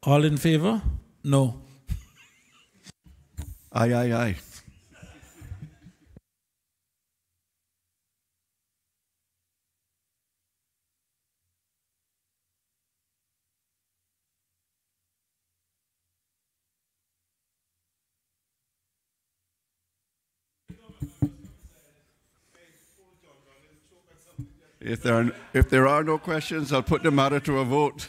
All in favor? No. Aye, aye, aye. If there are no questions, I'll put the matter to a vote.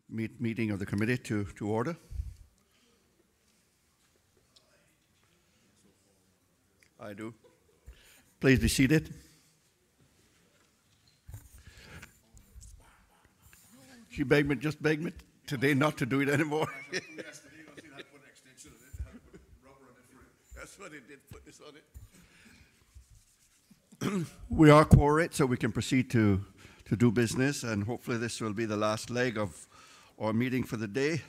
Meeting of the committee to order. I do. Please be seated. She just begged me today not to do it anymore. That's what it did, put this on it. We are quorate, so we can proceed to do business, and hopefully this will be the last leg of our meeting for the day.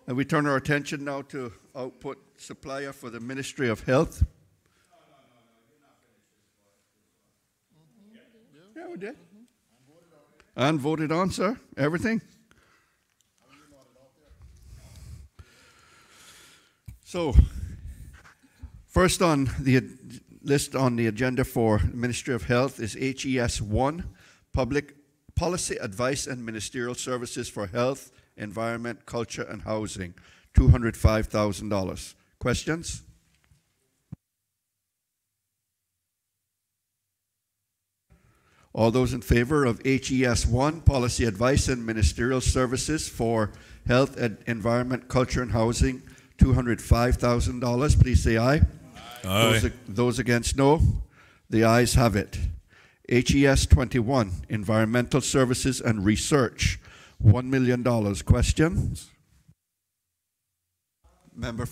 And we turn our attention now to output supplier for the Ministry of Health. Yeah, we did. And voted on, sir? Everything? So, first on the list on the agenda for Ministry of Health is HES 1, Public Policy Advice and Ministerial Services for Health, Environment, Culture, and Housing, $205,000. Questions? All those in favor of HES 1, Policy Advice and Ministerial Services for Health, Environment, Culture, and Housing, $205,000, please say aye. Aye. Those against, no. The ayes have it. HES 21, Environmental Services and Research, $1 million. Questions? Member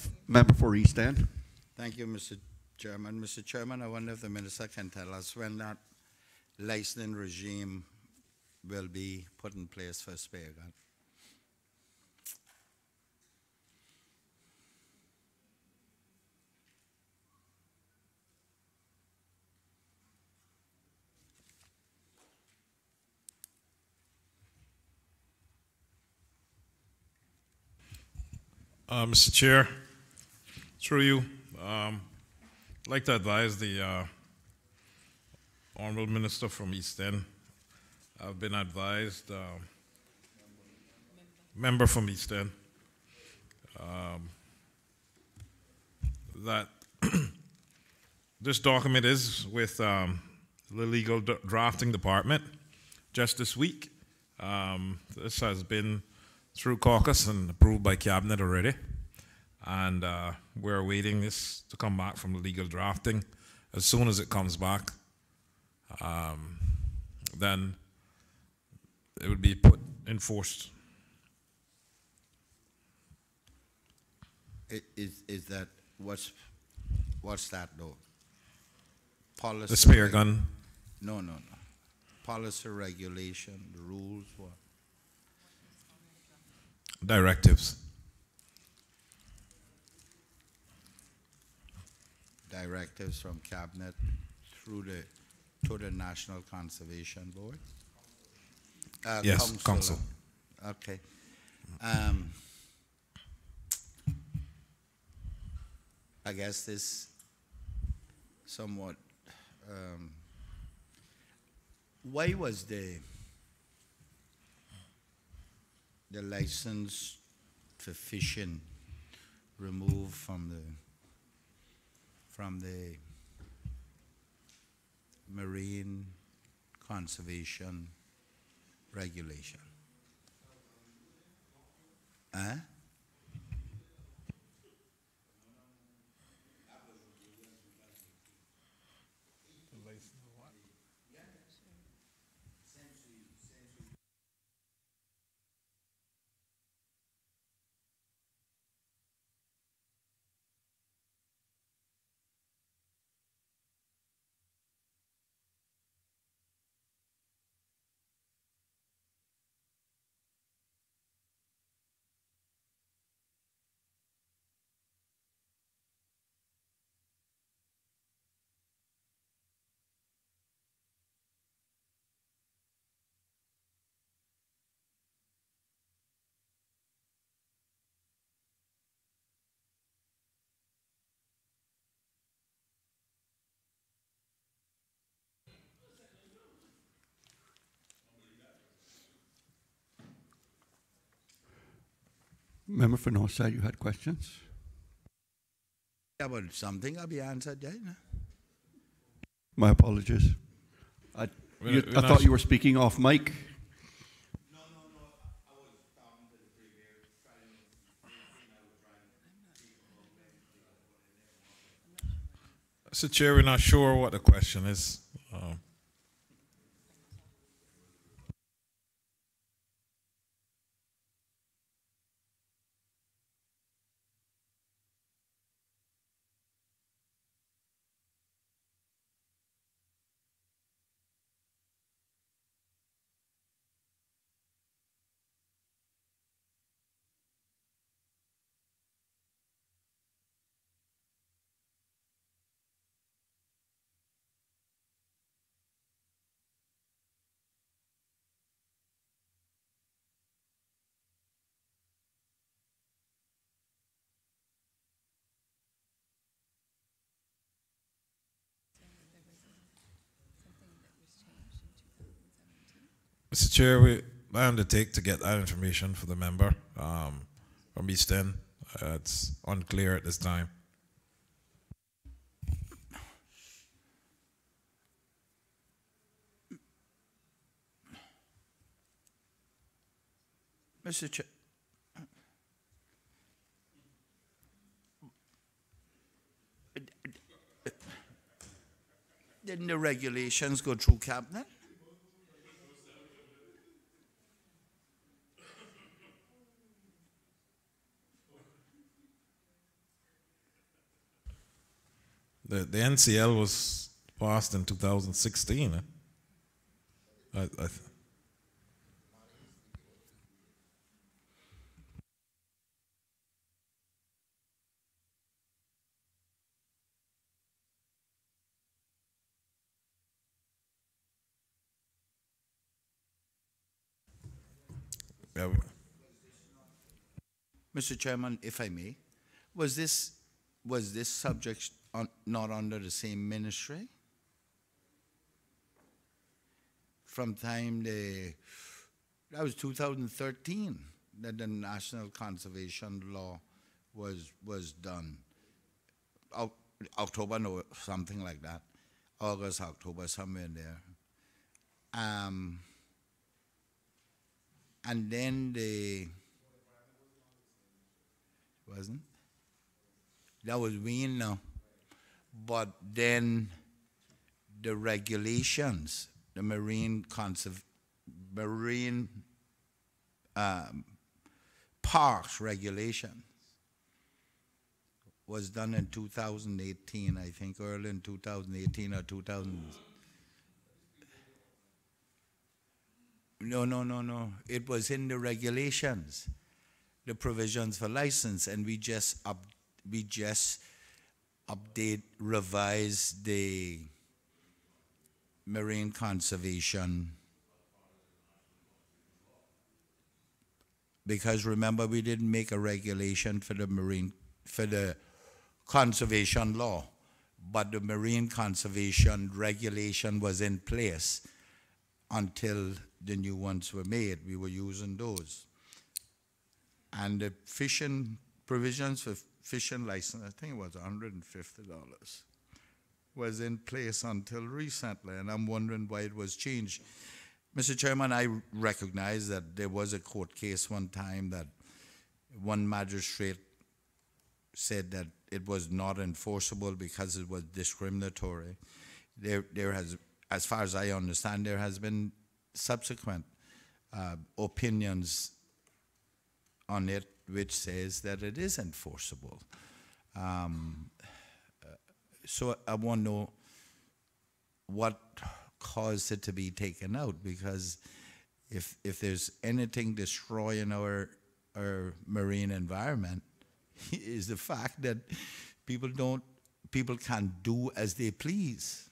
for East End. Thank you, Mr. Chairman. Mr. Chairman, I wonder if the minister can tell us when that licensing regime will be put in place for spare gun. Mr. Chair, through you, I'd like to advise the Honorable Minister from East End. I've been advised, member from East End, that this document is with the legal drafting department just this week. This has been through caucus and approved by cabinet already, and we're awaiting this to come back from the legal drafting. As soon as it comes back, then it would be put enforced. Is that, what's that though? Policy. The spear gun No. Policy, regulation, the rules, what? directives. Directives from cabinet through to the National Conservation Board? Yes, council. Okay. I guess this somewhat, why was the license for fishing removed from the marine conservation regulation? Huh? Member for Northside, you had questions? Yeah, but something will be answered there. No? My apologies. I thought you were speaking off mic. No. I was talking to the premier, Mr. Chair, we're not sure what the question is. Mr. Chair, I undertake to get that information for the member from East End. It's unclear at this time. Mr. Chair. Didn't the regulations go through cabinet? The NCL was passed in 2016. Yeah, Mr. Chairman, if I may, was this subject not under the same ministry? From time that was 2013 that the National Conservation Law was done. October, no, something like that. August, October, somewhere in there. And then wasn't? That was Wayne now. But then the regulations, the marine marine parks regulation was done in 2018, I think, early in 2018 or 2000. No. It was in the regulations, the provisions for license, and we just revise the marine conservation, because remember, we didn't make a regulation for the conservation law, but the marine conservation regulation was in place until the new ones were made. We were using those. And the fishing provisions for fishing license, I think it was $150, was in place until recently, and I'm wondering why it was changed. Mr. Chairman, I recognize that there was a court case one time that one magistrate said that it was not enforceable because it was discriminatory. There has, as far as I understand, there has been subsequent opinions on it which says that it is enforceable. So I want to know what caused it to be taken out, because if there's anything destroying our marine environment, is the fact that people can do as they please.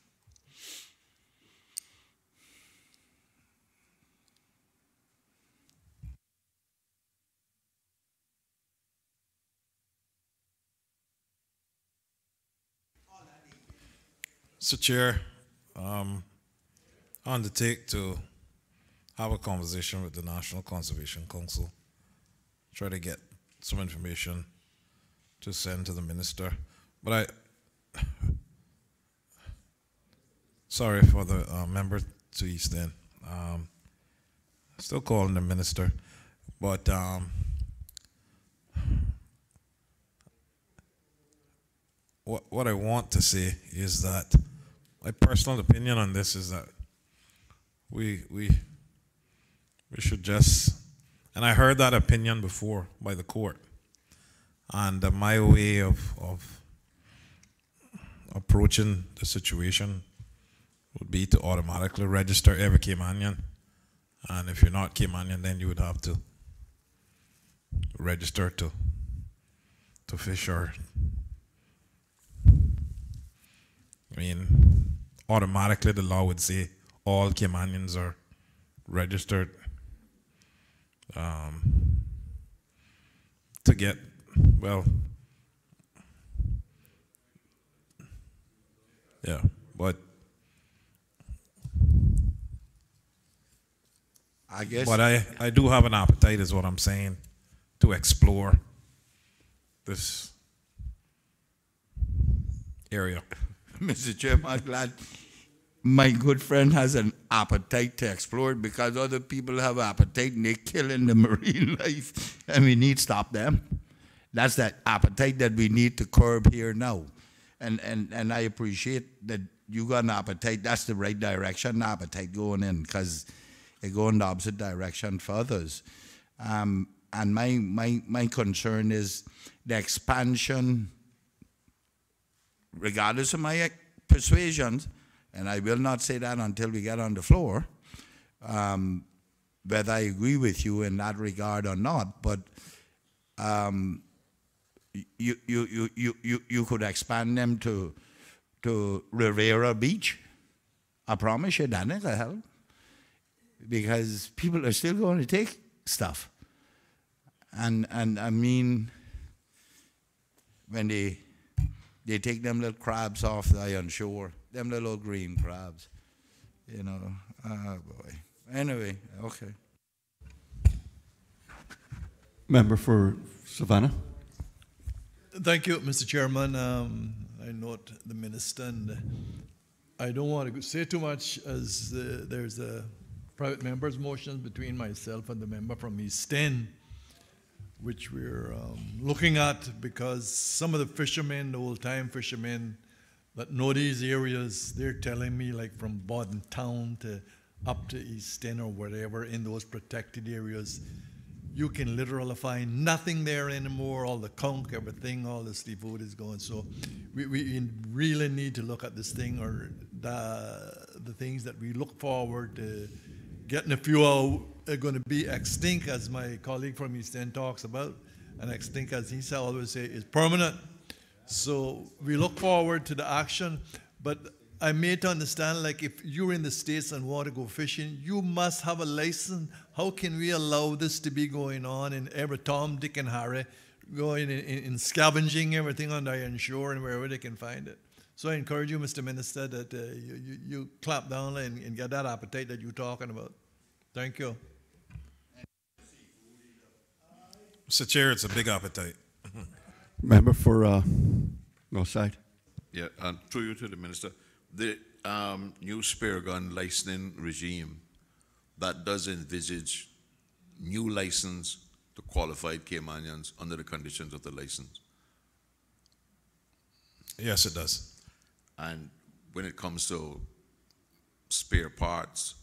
Mr. Chair, I undertake to have a conversation with the National Conservation Council, try to get some information to send to the minister. But sorry for the member to East End. Still calling the minister, but what I want to say is that my personal opinion on this is that we should just, and I heard that opinion before by the court, and my way of approaching the situation would be to automatically register every Caymanian, and if you're not Caymanian, then you would have to register to fish, or I mean, automatically the law would say all Caymanians are registered to get, well, yeah, but I guess. But I do have an appetite, is what I'm saying, to explore this area. Mr. Chairman, I'm glad my good friend has an appetite to explore it, because other people have appetite and they're killing the marine life, and we need to stop them. That's that appetite that we need to curb here now. And I appreciate that you got an appetite. That's the right direction, appetite going in, because it goes in the opposite direction for others. And my concern is the expansion, regardless of my persuasions, and I will not say that until we get on the floor, whether I agree with you in that regard or not, but you could expand them to Rivera Beach. I promise you that will help, because people are still going to take stuff. And I mean, when they take them little crabs off the iron shore, them little green crabs, you know. Oh boy. Anyway, okay. Member for Savannah. Thank you, Mr. Chairman. I note the minister, and I don't want to say too much, as there's a private member's motion between myself and the member from East End, which we're looking at, because some of the fishermen, the old-time fishermen that know these areas, they're telling me, like from Bodden Town to up to East End or whatever in those protected areas, you can literally find nothing there anymore. All the conch, everything, all the seafood is gone. So we really need to look at this thing, or the things that we look forward to getting a few out are going to be extinct, as my colleague from East End talks about. And extinct, as he always say, is permanent. So we look forward to the action. But I made to understand, like, if you're in the States and want to go fishing, you must have a license. How can we allow this to be going on in every Tom, Dick, and Harry, going in scavenging everything on the iron shore and wherever they can find it? So I encourage you, Mr. Minister, that you clamp down and get that appetite that you're talking about. Thank you. Mr. Chair, it's a big appetite. Member for North Side. Yeah, and through you to the Minister. The new spear gun licensing regime, that does envisage new license to qualified Caymanians under the conditions of the license. Yes, it does. And when it comes to spare parts,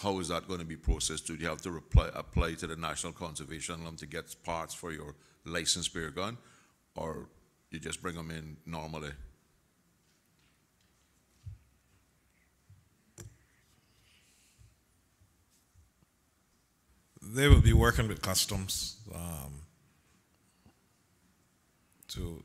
how is that going to be processed? Do you have to apply to the National Conservation Law to get parts for your licensed spear gun, or you just bring them in normally? They will be working with customs to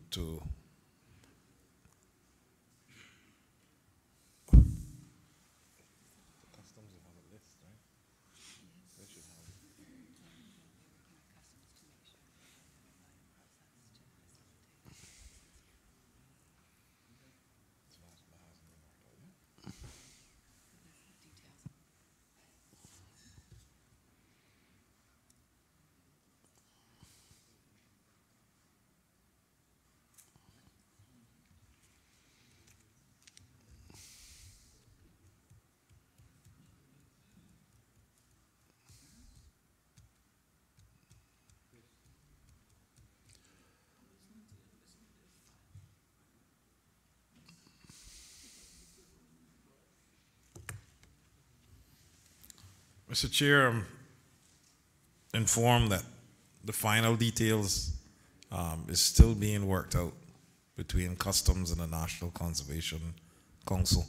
Mr. Chair, I'm informed that the final details is still being worked out between Customs and the National Conservation Council.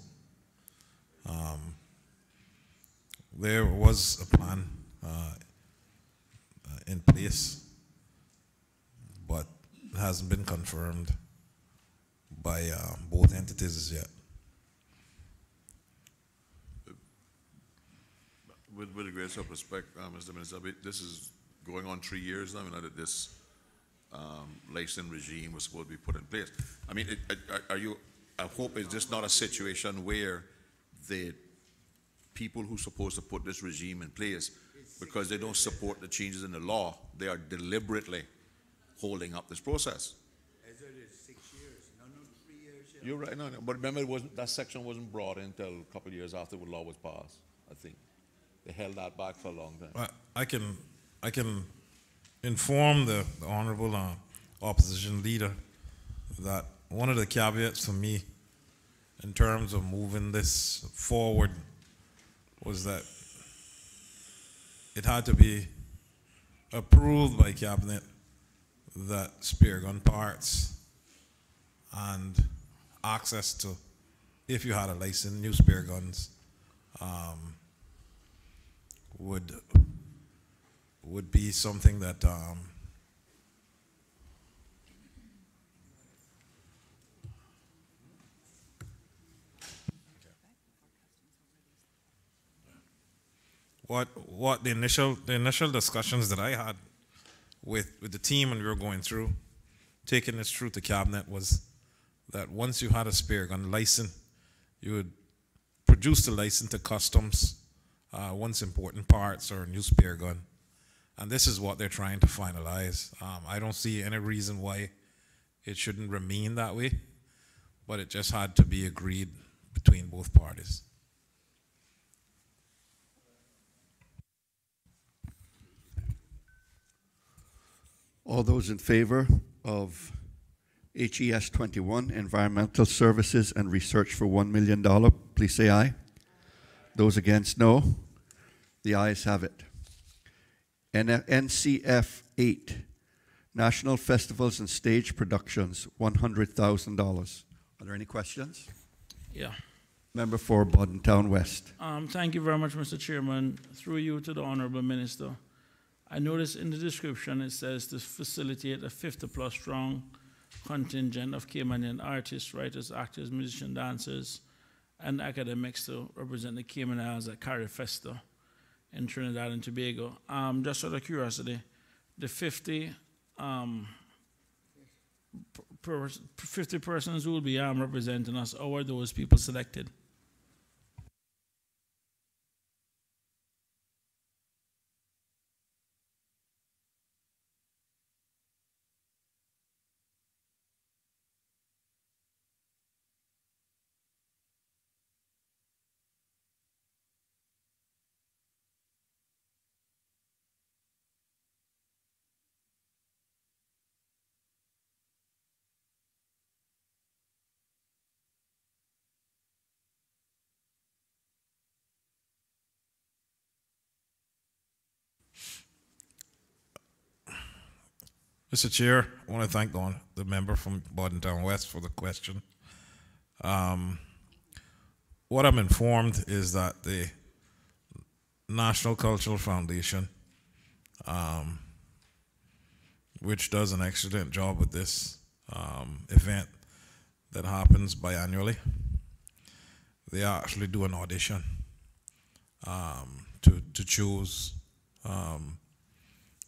There was a plan in place, but it hasn't been confirmed by both entities as yet. With the greatest of respect, Mr. Minister, this is going on 3 years now, that this licensing regime was supposed to be put in place. I mean, I hope is this not a situation where the people who are supposed to put this regime in place, because they don't support the changes in the law, they are deliberately holding up this process? As it is 6 years, no, 3 years. You're right, no, but remember, that section wasn't brought in until a couple of years after the law was passed, I think. They held that back for a long time. I can inform the honorable opposition leader that one of the caveats for me in terms of moving this forward was that it had to be approved by cabinet that spear gun parts and access to, if you had a license, new spear guns would be something that what the initial discussions that I had with the team when we were going through, taking this through to cabinet, was that once you had a spear gun license, you would produce the license to customs once important parts or a new spear gun. And this is what they're trying to finalize. I don't see any reason why it shouldn't remain that way, but it just had to be agreed between both parties. All those in favor of HES 21, Environmental Services and Research for $1 million, please say aye. Those against, no. The ayes have it. NCF 8, National Festivals and Stage Productions, $100,000. Are there any questions? Yeah. Member for Bodden Town West. Thank you very much, Mr. Chairman. Through you to the Honorable Minister. I noticed in the description it says to facilitate a 50-plus strong contingent of Caymanian artists, writers, actors, musicians, dancers, and academics to represent the Cayman Islands at Carrie Festa in Trinidad and Tobago. Just out of curiosity, the 50 persons who will be representing us, how are those people selected? Mr. Chair, I want to thank the member from Bodden Town West for the question. What I'm informed is that the National Cultural Foundation, which does an excellent job with this event that happens biannually, they actually do an audition to choose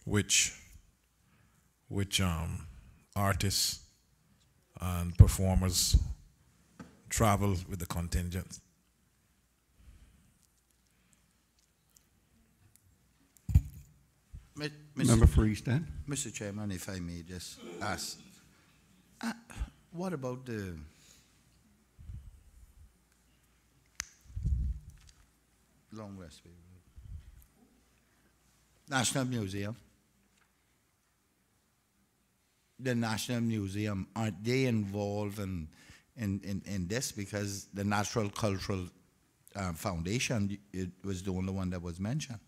which artists and performers travel with the contingent. Member for East End. Mr. Chairman, if I may just ask, what about the Long West National Museum? The National Museum, aren't they involved in this? Because the Natural Cultural Foundation, it was the only one that was mentioned.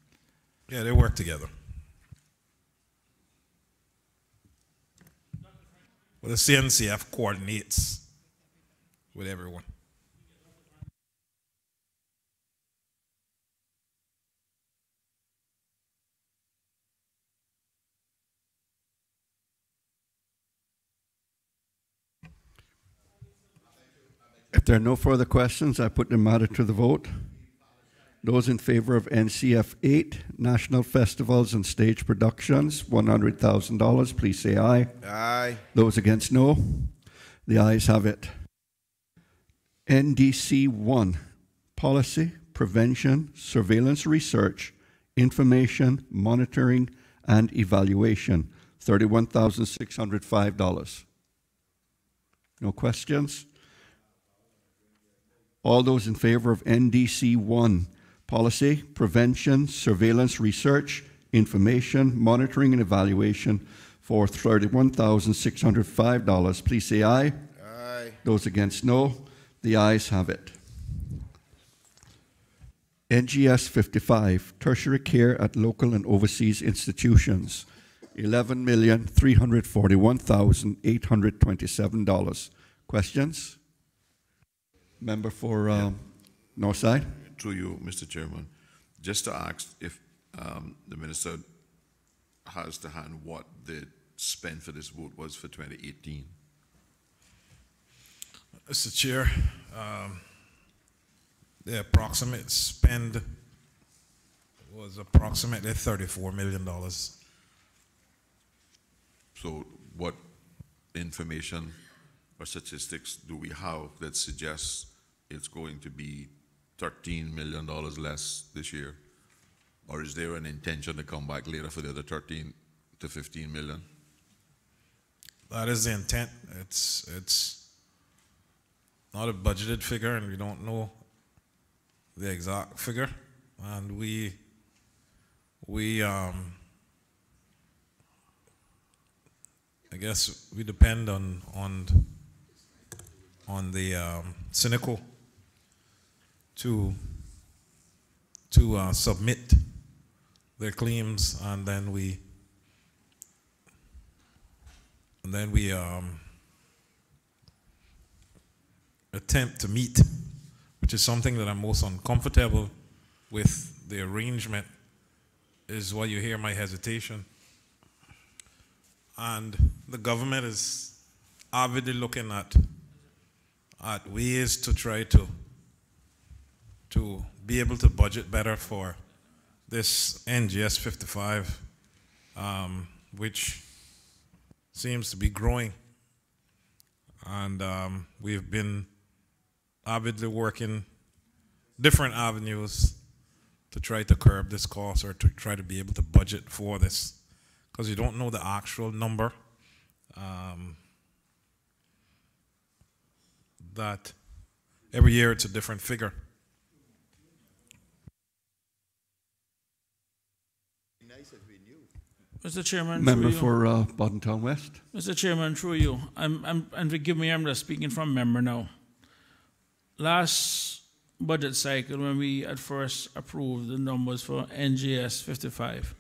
Yeah, they work together. Well, the CNCF coordinates with everyone. If there are no further questions, I put the matter to the vote. Those in favor of NCF 8, National Festivals and Stage Productions, $100,000, please say aye. Aye. Those against, no. The ayes have it. NDC 1, Policy, Prevention, Surveillance Research, Information, Monitoring, and Evaluation, $31,605. No questions? All those in favor of NDC 1, Policy, Prevention, Surveillance Research, Information, Monitoring, and Evaluation for $31,605, please say aye. Aye. Those against, no. The ayes have it. NGS 55, Tertiary Care at Local and Overseas Institutions, $11,341,827. Questions? Member for Northside. Through you, Mr. Chairman, just to ask if the minister has to hand what the spend for this vote was for 2018. Mr. Chair, the approximate spend was approximately $34 million. So what information or statistics do we have that suggests it's going to be $13 million less this year? Or is there an intention to come back later for the other 13 to 15 million? That is the intent. It's not a budgeted figure, and we don't know the exact figure. And we I guess we depend on the Cynical to to submit their claims, and then we attempt to meet, which is something that I'm most uncomfortable with. The arrangement is why you hear my hesitation. And the government is avidly looking at ways to try to be able to budget better for this NGS 55, which seems to be growing. And we've been avidly working different avenues to try to curb this cost, or to try to be able to budget for this, because you don't know the actual number. That every year it's a different figure. Mr. Chairman, Member through you. for Bodden Town West. Mr. Chairman, through you, and forgive me, I'm just speaking from memory now. Last budget cycle, when we at first approved the numbers for NGS 55,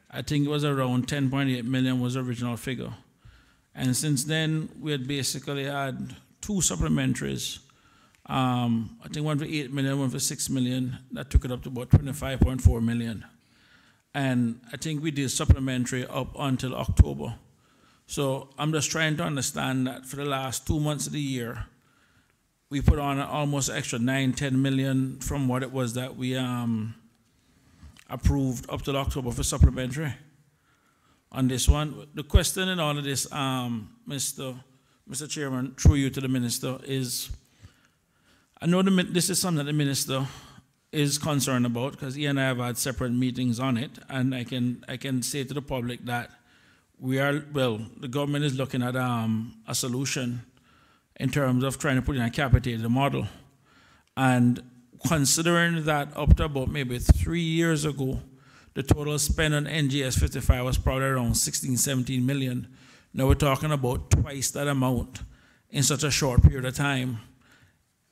I think it was around 10.8 million was the original figure. And since then, we had basically had two supplementaries. I think one for 8 million, one for 6 million. That took it up to about 25.4 million. And I think we did supplementary up until October. So I'm just trying to understand that for the last 2 months of the year, we put on almost extra 9-10 million from what it was that we approved up till October for supplementary on this one. The question in all of this, Mr. Chairman, through you to the Minister, is I know this is something that the Minister is concerned about, because he and I have had separate meetings on it, and I can say to the public that the government is looking at a solution in terms of trying to put in a capitated model. And considering that up to about maybe 3 years ago, the total spend on NGS 55 was probably around 16-17 million. Now we're talking about twice that amount in such a short period of time.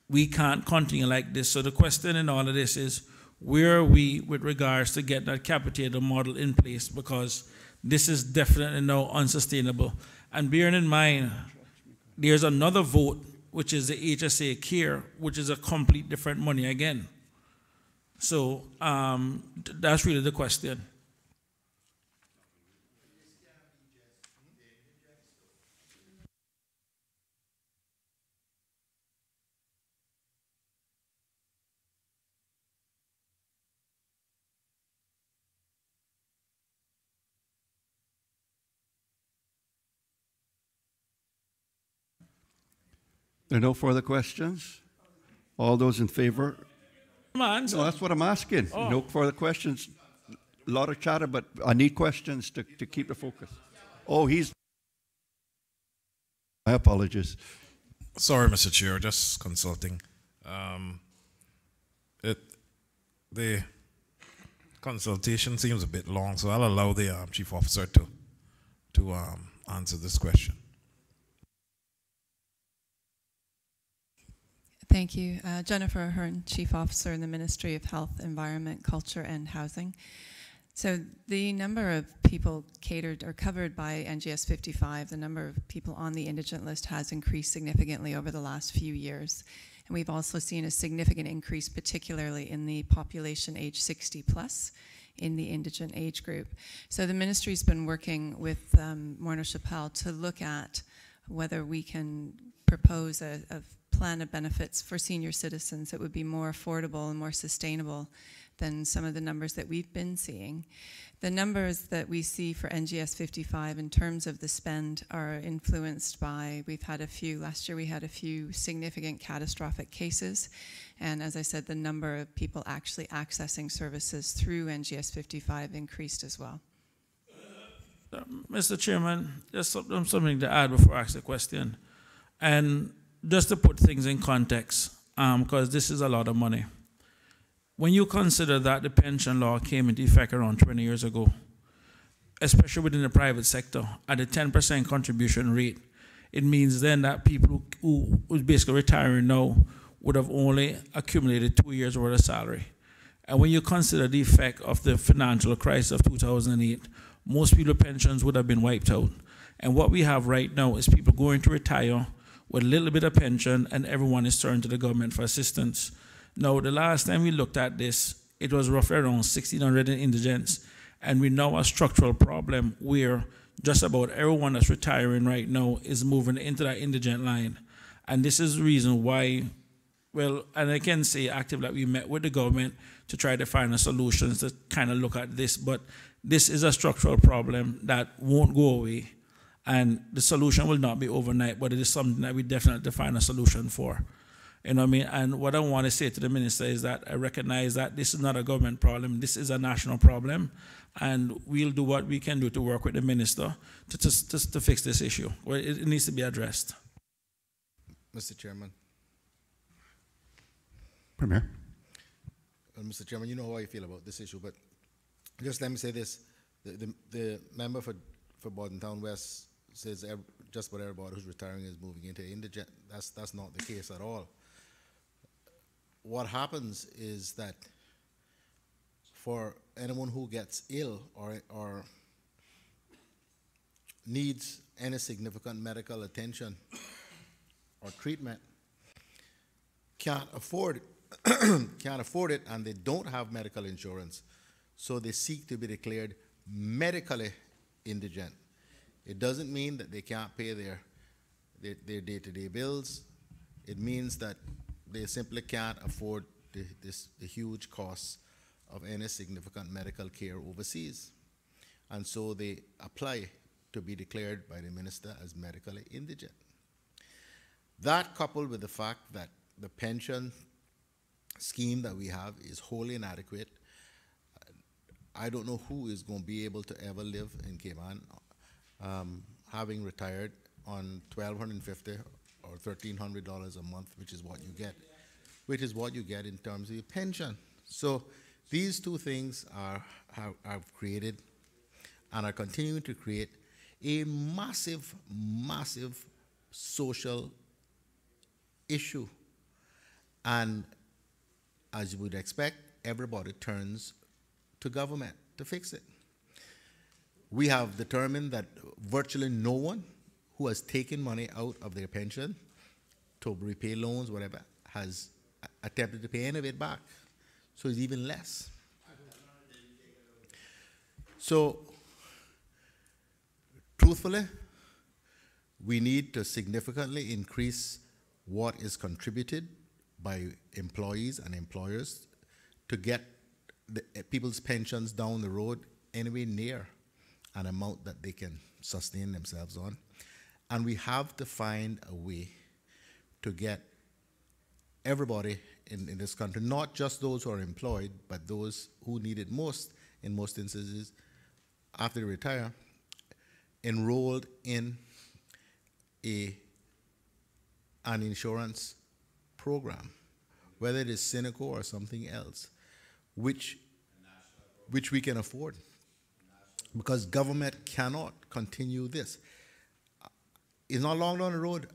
We can't continue like this. So the question in all of this is, where are we with regards to getting that capitated model in place? Because this is definitely now unsustainable. And bearing in mind, there's another vote, which is the HSA care, which is a complete different money again. So that's really the question. There are no further questions? All those in favor? No, that's what I'm asking. Oh. No further questions. A lot of chatter, but I need questions to keep the focus. Oh, my apologies. Sorry, Mr. Chair, just consulting. The consultation seems a bit long, so I'll allow the Chief Officer to answer this question. Thank you. Jennifer Ahern, Chief Officer in the Ministry of Health, Environment, Culture and Housing. So the number of people catered or covered by NGS 55, the number of people on the indigent list has increased significantly over the last few years. And we've also seen a significant increase, particularly in the population age 60 plus in the indigent age group. So the ministry's been working with Morneau Chappelle to look at whether we can propose a plan of benefits for senior citizens that would be more affordable and more sustainable than some of the numbers that we've been seeing. The numbers that we see for NGS 55 in terms of the spend are influenced by, last year we had a few significant catastrophic cases, and as I said, the number of people actually accessing services through NGS 55 increased as well. Mr. Chairman, just something to add before I ask the question. And just to put things in context, because this is a lot of money. When you consider that the pension law came into effect around 20 years ago, especially within the private sector, at a 10% contribution rate, it means then that people who basically retiring now would have only accumulated 2 years worth of salary. And when you consider the effect of the financial crisis of 2008, most people's pensions would have been wiped out. And what we have right now is people going to retire with a little bit of pension, and everyone is turning to the government for assistance. Now, the last time we looked at this, it was roughly around 1,600 indigents, and we know a structural problem where just about everyone that's retiring right now is moving into that indigent line. And this is the reason why, well, and I can say active that we met with the government to try to find a solutions to kind of look at this, but this is a structural problem that won't go away. And the solution will not be overnight, but it is something that we definitely find a solution for. You know what I mean? And what I want to say to the minister is that I recognize that this is not a government problem, this is a national problem, and we'll do what we can do to work with the minister to fix this issue. Well, it needs to be addressed. Mr. Chairman. Premier. Mr. Chairman, you know how I feel about this issue, but just let me say this. The member for Borden Town West says just about everybody who's retiring is moving into indigent. That's not the case at all. What happens is that for anyone who gets ill or needs any significant medical attention or treatment, can't afford it, and they don't have medical insurance, so they seek to be declared medically indigent. It doesn't mean that they can't pay their day-to-day bills. It means that they simply can't afford the huge costs of any significant medical care overseas. And so they apply to be declared by the minister as medically indigent. That, coupled with the fact that the pension scheme that we have is wholly inadequate, I don't know who is going to be able to ever live in Cayman having retired on $1,250 or $1,300 a month, which is what you get in terms of your pension. So these two things have created and are continuing to create a massive, massive social issue. And as you would expect, everybody turns to government to fix it. We have determined that virtually no one who has taken money out of their pension to repay loans, whatever, has attempted to pay any of it back. So it's even less. So, truthfully, we need to significantly increase what is contributed by employees and employers to get people's pensions down the road anywhere near an amount that they can sustain themselves on. And we have to find a way to get everybody in this country, not just those who are employed, but those who need it most, in most instances, after they retire, enrolled in an insurance program, whether it is Cineco or something else, which we can afford. Because government cannot continue this. It's not long down the road.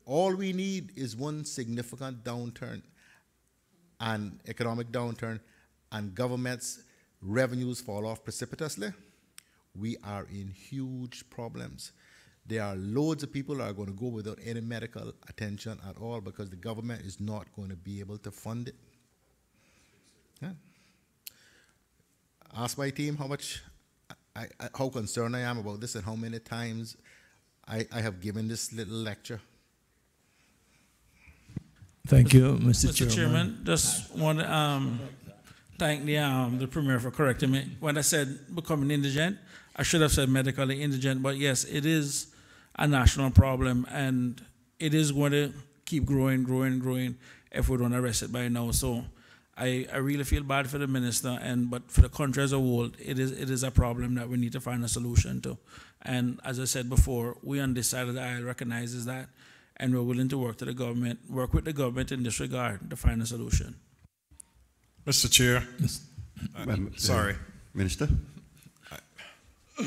All we need is one significant downturn, an economic downturn, and government's revenues fall off precipitously. We are in huge problems. There are loads of people that are going to go without any medical attention at all because the government is not going to be able to fund it. Yeah. Ask my team how concerned I am about this and how many times I have given this little lecture. Thank you, Mr. Mr. Chairman, just want to thank the Premier for correcting me. When I said becoming indigent, I should have said medically indigent, but yes, it is a national problem, and it is going to keep growing if we don't arrest it by now. So I really feel bad for the minister, but for the country as a whole, it is a problem that we need to find a solution to. And as I said before, we on this side of the aisle recognizes that, and we're willing to work with the government in this regard to find a solution. Mr. Chair, sorry. Minister. I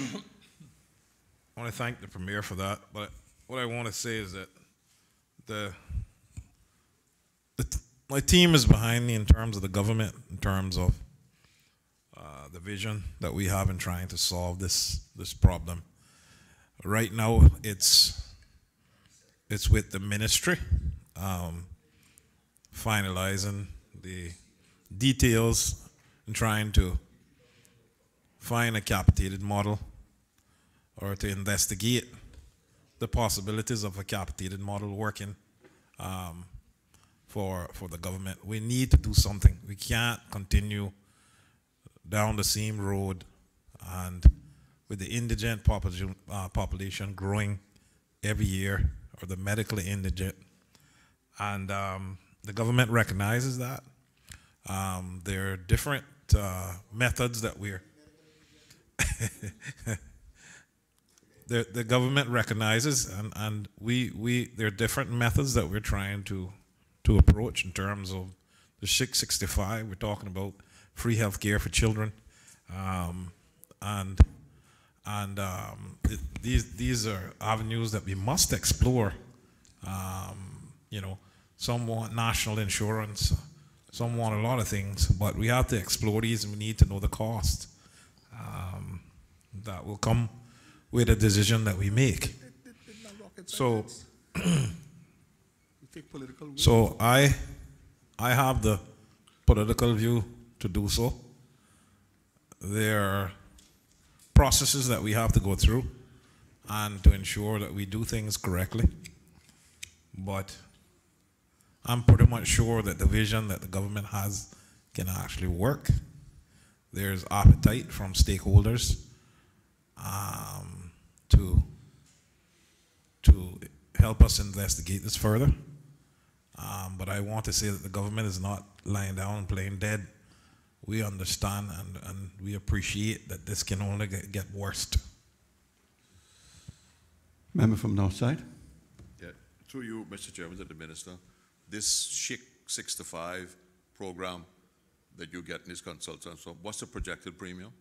want to thank the Premier for that, but what I want to say is that my team is behind me in terms of the government, in terms of the vision that we have in trying to solve this problem. Right now, it's with the ministry finalizing the details and trying to find a capitated model or to investigate the possibilities of a capitated model working for the government. We need to do something. We can't continue down the same road, and with the indigent population growing every year, or the medically indigent, and the government recognizes that. There are different methods that we're the government recognizes, and there are different methods that we're trying to approach in terms of the 665. We're talking about free health care for children, these are avenues that we must explore. You know, some want national insurance, some want a lot of things, but we have to explore these, and we need to know the cost that will come with a decision that we make. So, so I have the political view to do so. There are processes that we have to go through and to ensure that we do things correctly. But I'm pretty much sure that the vision that the government has can actually work. There's appetite from stakeholders to help us investigate this further. But I want to say that the government is not lying down and playing dead. We understand and we appreciate that this can only get worse. Member from North Side. Yeah, through you, Mr. Chairman, to the Minister, this SHIC 65 program that you get in this consultant, so what's the projected premium?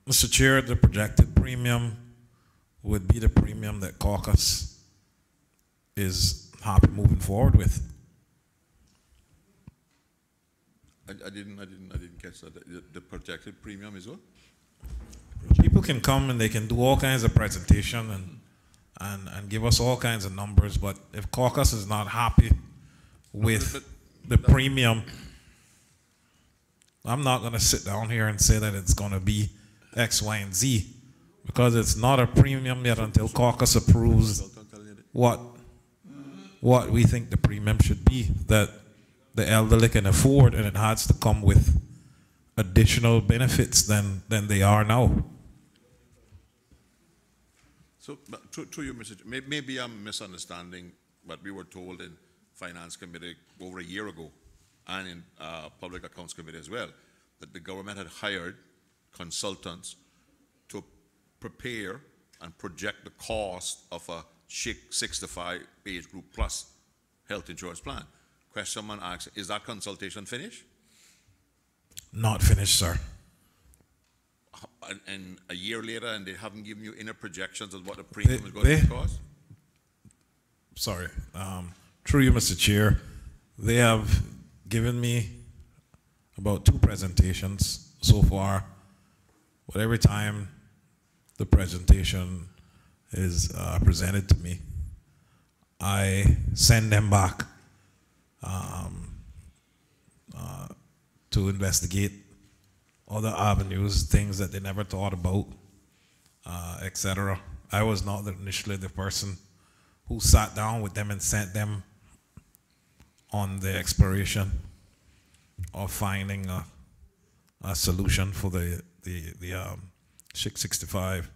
Mr. Chair, the projected premium would be the premium that caucus is happy moving forward with. I didn't catch that. The projected premium is what? People can come and they can do all kinds of presentation and give us all kinds of numbers, but if caucus is not happy with the premium, I'm not going to sit down here and say that it's going to be X, Y, and Z, because it's not a premium yet until caucus approves what we think the premium should be, that the elderly can afford, and it has to come with additional benefits than they are now. So, to you, Mr. Maybe I'm misunderstanding what we were told in Finance Committee over a year ago, and in Public Accounts Committee as well, that the government had hired consultants to prepare and project the cost of a SHIC 65 age group plus health insurance plan. Question someone asks, is that consultation finished? Not finished, sir. And a year later, and they haven't given you inner projections of what the premium is going to cost? Sorry. Through you, Mr. Chair, they have given me about 2 presentations so far, but every time the presentation is presented to me, I send them back to investigate other avenues, things that they never thought about, etc. I was not initially the person who sat down with them and sent them on the exploration of finding a solution for the SHIC 65.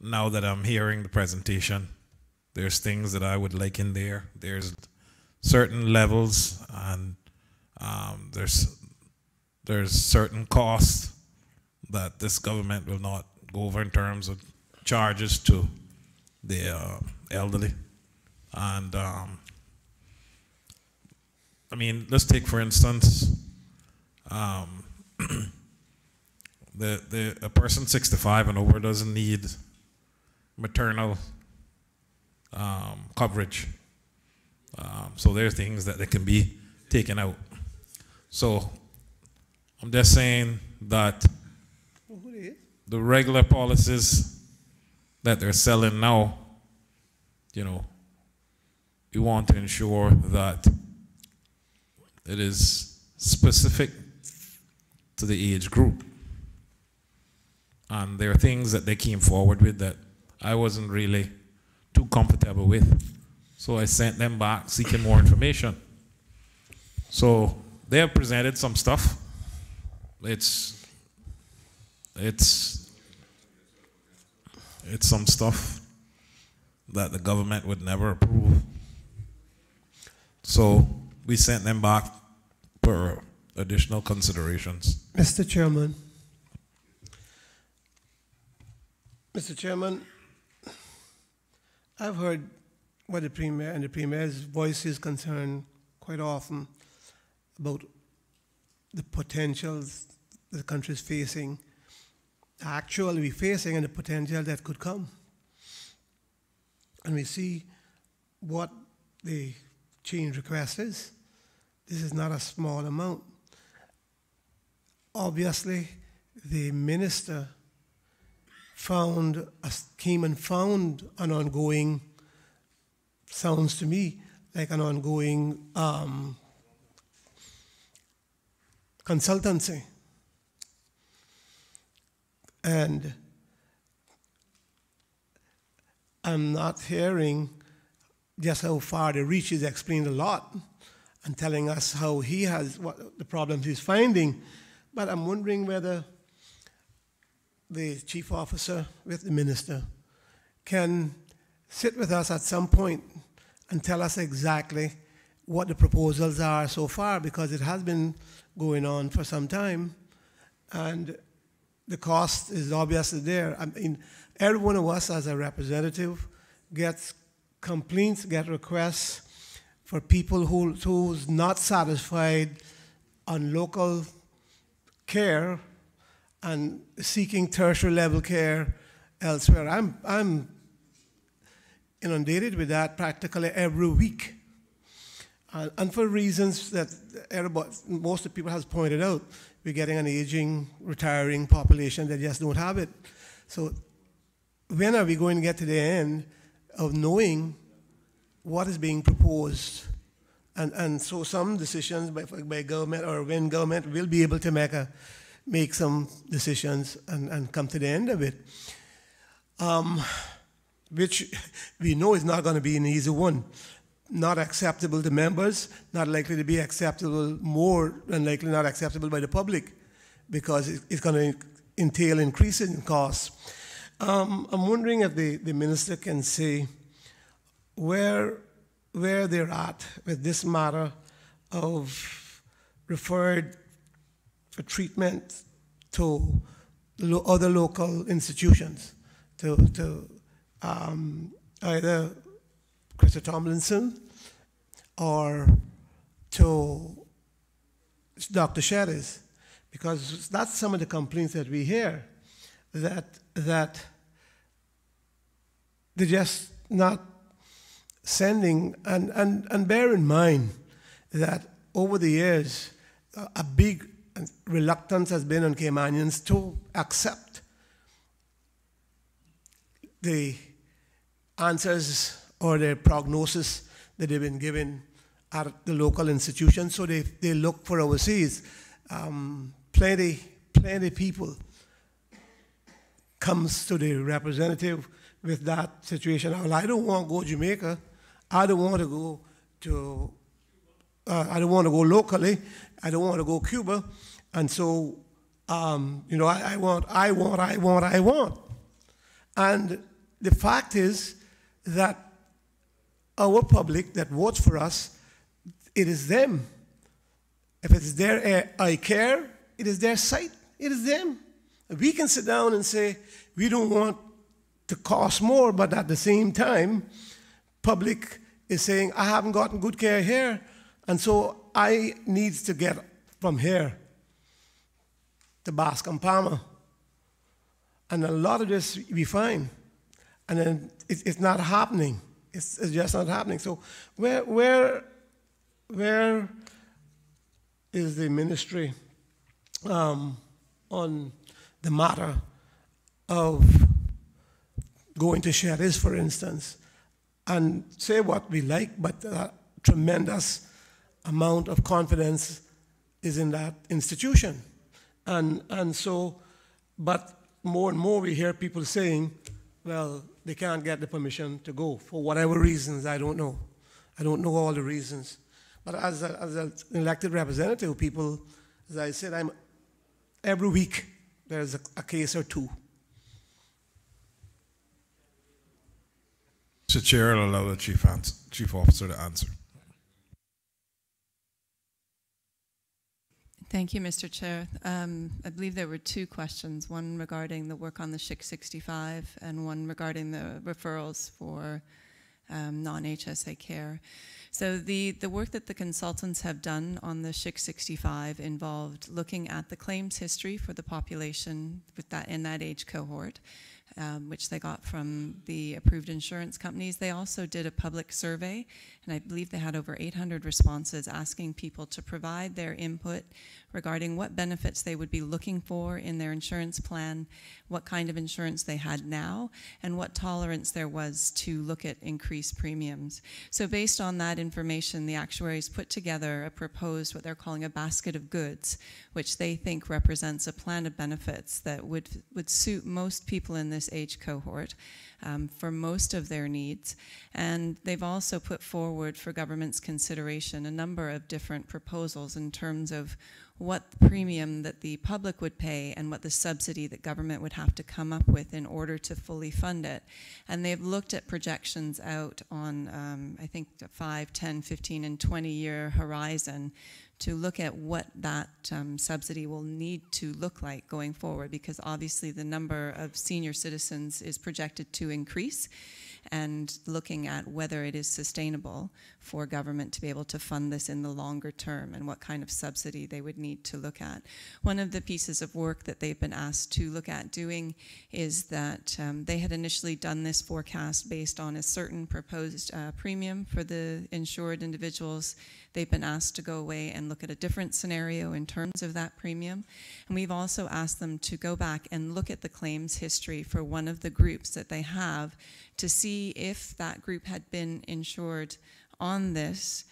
Now that I'm hearing the presentation, there's things that I would like in there. There's certain levels, and there's certain costs that this government will not go over in terms of charges to the elderly. And I mean, let's take for instance, a person 65 and over doesn't need maternal coverage. So there are things that can be taken out. So I'm just saying that the regular policies that they're selling now, you know, we want to ensure that it is specific to the age group. And there are things that they came forward with that I wasn't really too comfortable with. So I sent them back seeking more information. So they have presented some stuff. It's some stuff that the government would never approve. So we sent them back for additional considerations. Mr. Chairman, I've heard what the Premier and the Premier's voice is concerned quite often about the potentials the country is facing, actually facing, and the potential that could come. And we see what the change request is. This is not a small amount. Obviously, the minister came and found an ongoing, sounds to me like an ongoing consultancy. And I'm not hearing just how far the reach is explained a lot and telling us how he has, what the problems he's finding. But I'm wondering whether the chief officer with the minister can sit with us at some point and tell us exactly what the proposals are so far, because it has been going on for some time, and the cost is obviously there. I mean, every one of us as a representative gets complaints, get requests for people who's not satisfied on local care and seeking tertiary level care elsewhere. I'm inundated with that practically every week. And for reasons that most of the people have pointed out, we're getting an aging, retiring population that just don't have it. So when are we going to get to the end of knowing what is being proposed? And so some decisions by government, or when government will be able to make some decisions and come to the end of it, which we know is not going to be an easy one. Not acceptable to members, not likely to be acceptable, more than likely not acceptable by the public, because it's going to entail increases in costs. I'm wondering if the minister can say where they're at with this matter of referred for treatment to other local institutions, to either Christopher Tomlinson or to Dr. Shetties, because that's some of the complaints that we hear, that they're just not sending, and bear in mind that over the years, a big reluctance has been on Caymanians to accept the answers or the prognosis that they've been given at the local institutions, so they look for overseas. Plenty people comes to the representative with that situation. Well, I don't want to go to Jamaica. I don't want to go to, I don't want to go locally. I don't want to go Cuba. And so, I want. And the fact is that our public that votes for us, it is them. If it's their eye care, it is their sight. It is them. We can sit down and say, we don't want to cost more, but at the same time, public is saying, I haven't gotten good care here, and so I need to get from here to Bascom Palmer. And a lot of this we find, and then it's not happening. It's just not happening. So where is the ministry on the matter of going to shelters, for instance, and say what we like, but a tremendous amount of confidence is in that institution. And so, but more and more we hear people saying, well, they can't get the permission to go for whatever reasons, I don't know. I don't know all the reasons. But as an elected representative, people, as I said, every week there's a case or two. Mr. Chair, I'll allow the Chief Officer to answer. Thank you, Mr. Chair. I believe there were two questions, one regarding the work on the SHIC 65 and one regarding the referrals for non-HSA care. So the work that the consultants have done on the SHIC 65 involved looking at the claims history for the population with that, in that age cohort, which they got from the approved insurance companies. They also did a public survey, and I believe they had over 800 responses asking people to provide their input regarding what benefits they would be looking for in their insurance plan, what kind of insurance they had now, and what tolerance there was to look at increased premiums. So based on that information, the actuaries put together a proposed, what they're calling a basket of goods, which they think represents a plan of benefits that would suit most people in this age cohort for most of their needs. And they've also put forward for government's consideration a number of different proposals in terms of what premium that the public would pay and what the subsidy that government would have to come up with in order to fully fund it. And they've looked at projections out on, I think, a 5, 10, 15, and 20-year horizon to look at what that subsidy will need to look like going forward, because obviously the number of senior citizens is projected to increase, and looking at whether it is sustainable for government to be able to fund this in the longer term and what kind of subsidy they would need to look at. One of the pieces of work that they've been asked to look at doing is that they had initially done this forecast based on a certain proposed premium for the insured individuals. They've been asked to go away and look at a different scenario in terms of that premium. And we've also asked them to go back and look at the claims history for one of the groups that they have to see if that group had been insured on this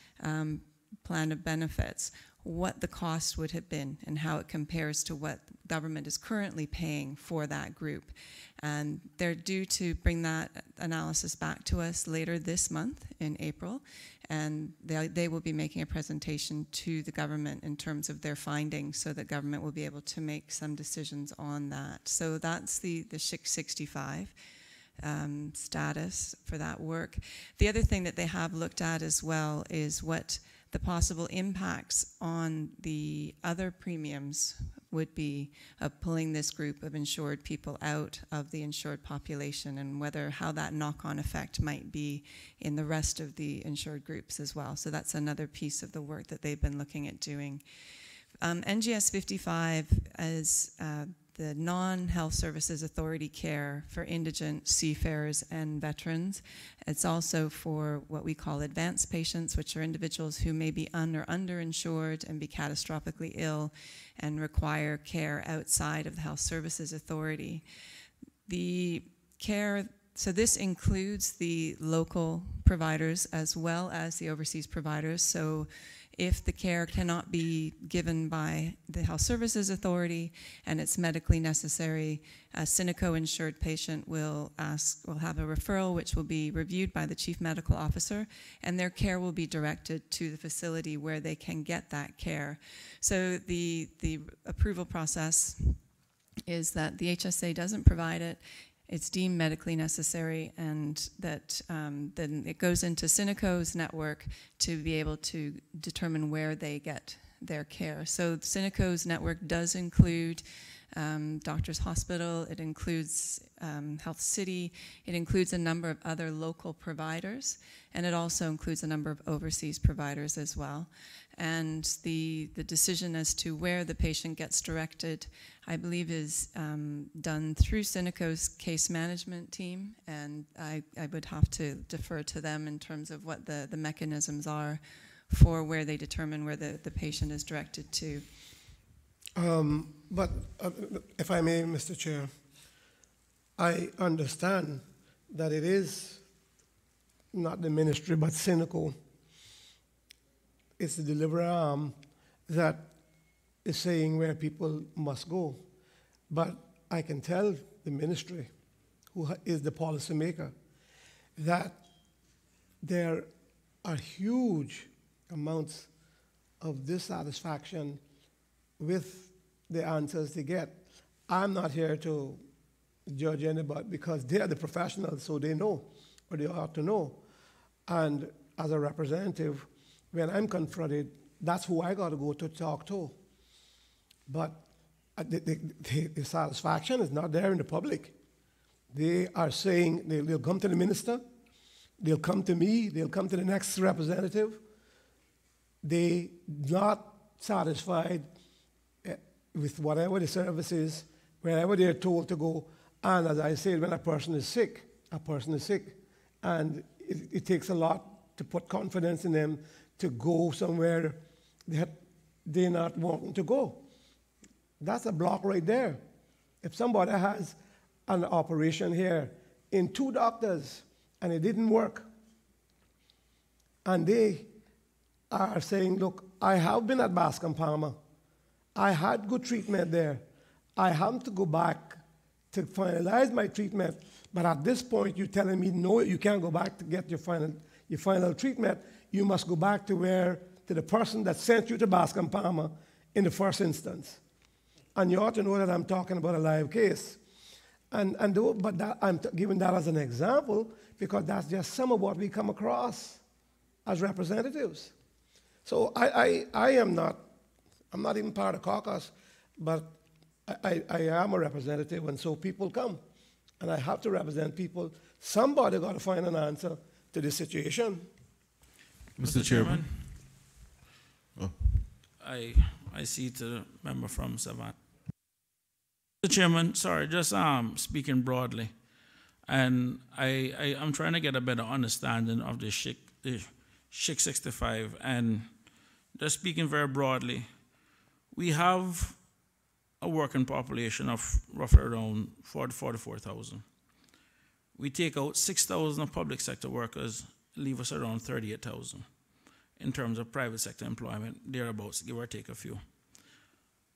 plan of benefits, what the cost would have been and how it compares to what government is currently paying for that group. And they're due to bring that analysis back to us later this month in April, and they will be making a presentation to the government in terms of their findings so that government will be able to make some decisions on that. So that's the SHIC 65 status for that work. The other thing that they have looked at as well is what the possible impacts on the other premiums would be of pulling this group of insured people out of the insured population, and how that knock-on effect might be in the rest of the insured groups as well. So that's another piece of the work that they've been looking at doing. NGS 55 is the non-health services authority care for indigent, seafarers, and veterans. It's also for what we call advanced patients, which are individuals who may be underinsured and be catastrophically ill and require care outside of the health services authority. The care, so this includes the local providers as well as the overseas providers. So if the care cannot be given by the Health Services Authority and it's medically necessary, a Synico-insured patient will have a referral which will be reviewed by the Chief Medical Officer, and their care will be directed to the facility where they can get that care. So the approval process is that the HSA doesn't provide it, it's deemed medically necessary, and that then it goes into Synico's network to be able to determine where they get their care. So Synico's network does include Doctors Hospital, it includes Health City, it includes a number of other local providers, and it also includes a number of overseas providers as well. And the decision as to where the patient gets directed, I believe, is done through Synico's case management team, and I would have to defer to them in terms of what the mechanisms are for where they determine where the patient is directed to. But if I may, Mr. Chair, I understand that it is not the ministry but Synico. It's the delivery arm that is saying where people must go. But I can tell the ministry, who is the policymaker, that there are huge amounts of dissatisfaction with the answers they get. I'm not here to judge anybody because they are the professionals, so they know, or they ought to know. And as a representative, when I'm confronted, that's who I got to go to talk to. But the satisfaction is not there in the public. They are saying they'll come to the minister, they'll come to me, they'll come to the next representative. They not satisfied with whatever the service is, wherever they're told to go. And as I said, when a person is sick. And it takes a lot to put confidence in them to go somewhere that they're not wanting to go. That's a block right there. If somebody has an operation here in 2 doctors and it didn't work, and they are saying, look, I have been at Bascom Palmer. I had good treatment there. I have to go back to finalize my treatment. But at this point, you're telling me, no, you can't go back to get your final treatment. You must go back to the person that sent you to Bascom Palmer in the first instance. And you ought to know that I'm talking about a live case. But I'm giving that as an example because that's just some of what we come across as representatives. So I'm not even part of caucus, but I am a representative, and so people come. And I have to represent people. Somebody got to find an answer to this situation. Mr. Chairman. Oh. I see the member from Savannah. Mr. Chairman, sorry, just speaking broadly. And I'm trying to get a better understanding of the SHIC 65. And just speaking very broadly, we have a working population of roughly around 44,000. We take out 6,000 of public sector workers, leave us around 38,000 in terms of private sector employment, thereabouts, give or take a few.